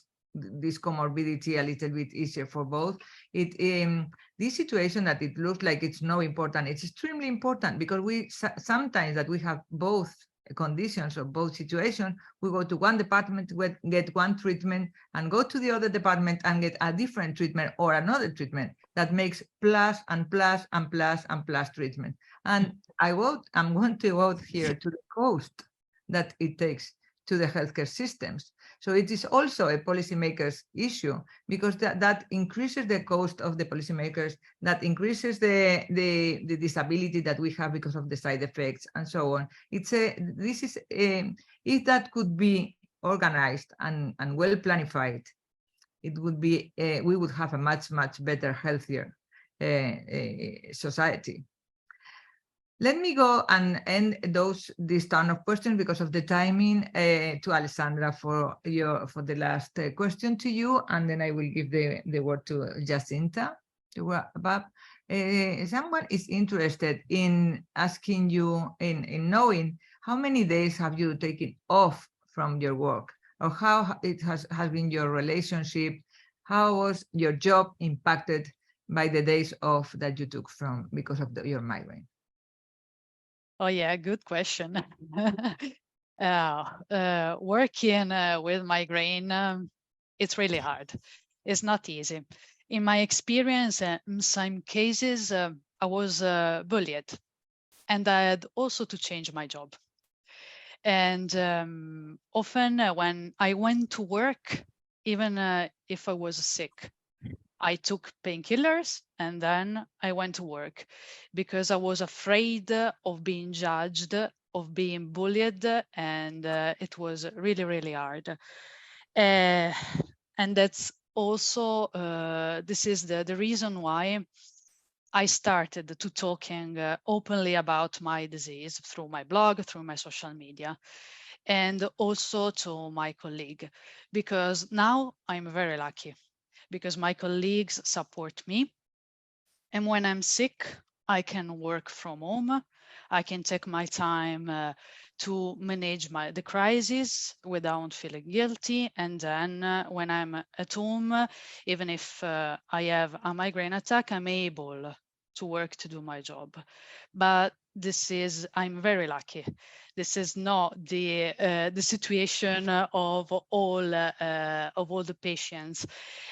Speaker 2: comorbidity a little bit easier for both. This situation that it looks like it's no important, it's extremely important, because we sometimes that we have both conditions or both situations, we go to one department, get one treatment, and go to the other department and get a different treatment or another treatment that makes plus and plus and plus and plus treatment. And I'm going to vote here to the cost that it takes to the healthcare systems. So it is also a policymakers issue, because that increases the cost of the policymakers, that increases the disability that we have because of the side effects and so on. If that could be organized and well planified, it would be we would have a much better, healthier society. Let me go and end this turn of questions because of the timing to Alessandra for the last question to you, and then I will give the word to Jacinta to wrap up. Someone is interested in asking you in knowing how many days have you taken off from your work, or how it has been your relationship, how was your job impacted by the days off that you took because of your migraine?
Speaker 4: Oh yeah, good question. Working with migraine, it's really hard. It's not easy. In my experience, in some cases, I was bullied, and I had also to change my job. And often when I went to work, even if I was sick, I took painkillers and then I went to work because I was afraid of being judged, of being bullied, and it was really, really hard. And that's also, this is the reason why I started to talking openly about my disease through my blog, through my social media, and also to my colleague, because now I'm very lucky because my colleagues support me. And when I'm sick, I can work from home. I can take my time to manage the crisis without feeling guilty. And then when I'm at home, even if I have a migraine attack, I'm able to work to do my job. But I'm very lucky. This is not the situation of all the patients,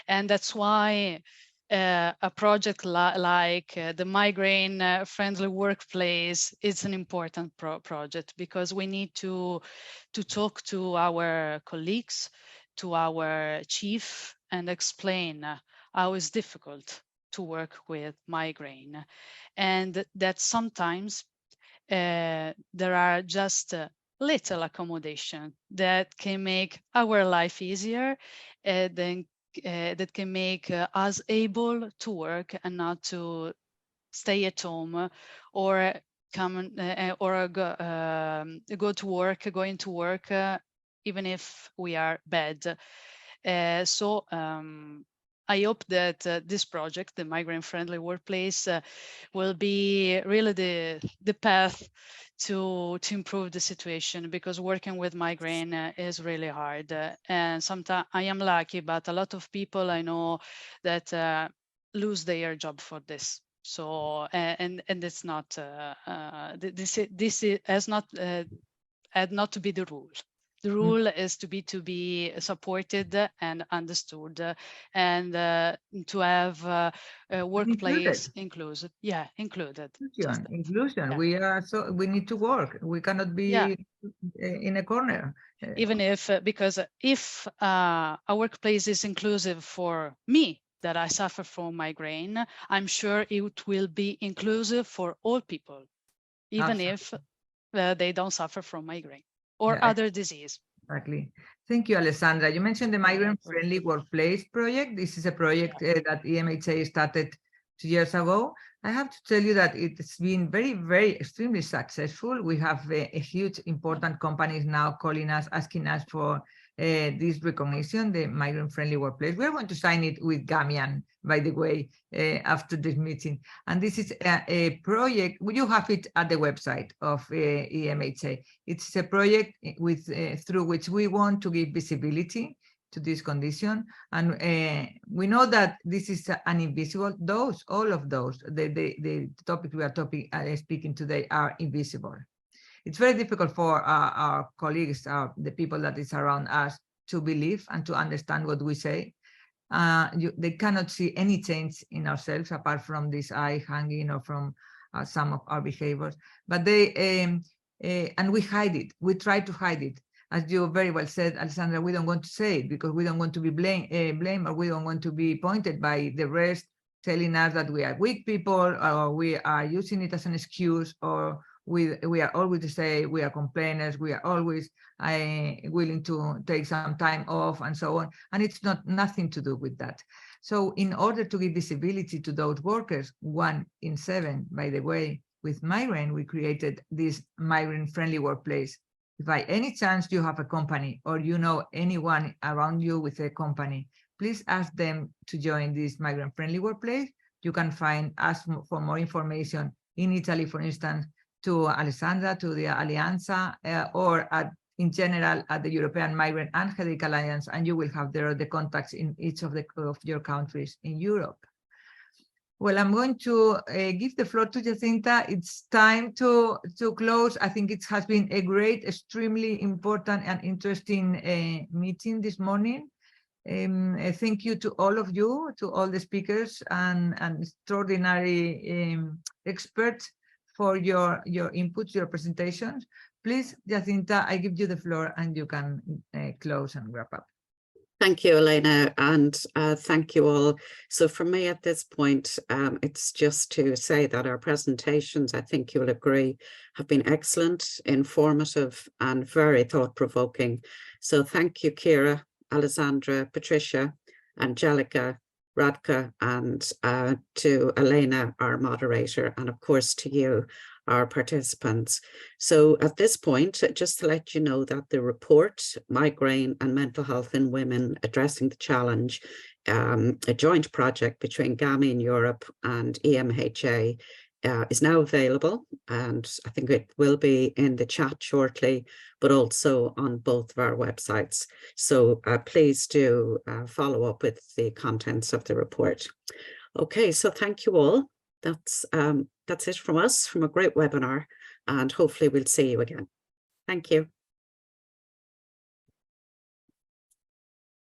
Speaker 4: and that's why a project like the Migraine Friendly Workplace is an important project, because we need to talk to our colleagues, to our chief, and explain how it's difficult to work with migraine, and that sometimes there are just little accommodation that can make our life easier, that can make us able to work and not to stay at home or come or go to work, going to work even if we are bad. So I hope that this project, the migrant-friendly workplace, will be really the path to improve the situation, because working with migraine is really hard. And sometimes I am lucky, but a lot of people I know that lose their job for this. So and it's not this has not had not to be the rule. The rule is to be supported and understood, and to have a workplace inclusive. Yeah, included.
Speaker 2: Inclusion.
Speaker 4: Yeah.
Speaker 2: We need to work. We cannot be in a corner.
Speaker 4: Even if because if a workplace is inclusive for me, that I suffer from migraine, I'm sure it will be inclusive for all people, even if they don't suffer from migraine or other disease.
Speaker 2: Exactly. Thank you, Alessandra. You mentioned the Migrant-Friendly Workplace project. This is a project that EMHA started 2 years ago. I have to tell you that it's been very, extremely successful. We have a huge, important companies now calling us, asking us for this recognition, the Migrant-Friendly Workplace. We're going to sign it with GAMIAN, by the way, after this meeting. And this is a project, you have it at the website of EMHA. It's a project with through which we want to give visibility to this condition. And we know that this is an invisible, all of those, the topic we are speaking today are invisible. It's very difficult for our colleagues, the people that is around us, to believe and to understand what we say. They cannot see any change in ourselves apart from this eye hanging or from some of our behaviors. But and we hide it. We try to hide it. As you very well said, Alessandra, we don't want to say it because we don't want to be blamed, or we don't want to be pointed by the rest, telling us that we are weak people, or we are using it as an excuse, or we are always to say we are complainers, we are always willing to take some time off and so on. And it's nothing to do with that. So in order to give visibility to those workers, 1 in 7, by the way, with migraine, we created this migrant-friendly workplace. If by any chance you have a company or you know anyone around you with a company, please ask them to join this migrant-friendly workplace. You can ask for more information in Italy, for instance, to Alessandra, to the Alianza, or in general at the European Migraine and Headache Alliance, and you will have there the contacts in each of your countries in Europe. Well, I'm going to give the floor to Jacinta. It's time to close. I think it has been a great, extremely important and interesting meeting this morning. Thank you to all of you, to all the speakers and extraordinary experts for your inputs, your presentations. Please, Jacinta, I give you the floor and you can close and wrap up.
Speaker 1: Thank you, Elena, and thank you all. So for me at this point, it's just to say that our presentations, I think you'll agree, have been excellent, informative, and very thought-provoking. So thank you, Kira, Alessandra, Patricia, Angelica, Radka, and to Elena, our moderator, and of course to you, our participants. So at this point, just to let you know that the report, Migraine and Mental Health in Women Addressing the Challenge, a joint project between GAMIAN-Europe and EMHA, is now available, and I think it will be in the chat shortly, but also on both of our websites. So please do follow up with the contents of the report. Okay, so thank you all. That's it from us, from a great webinar, and hopefully we'll see you again. Thank you.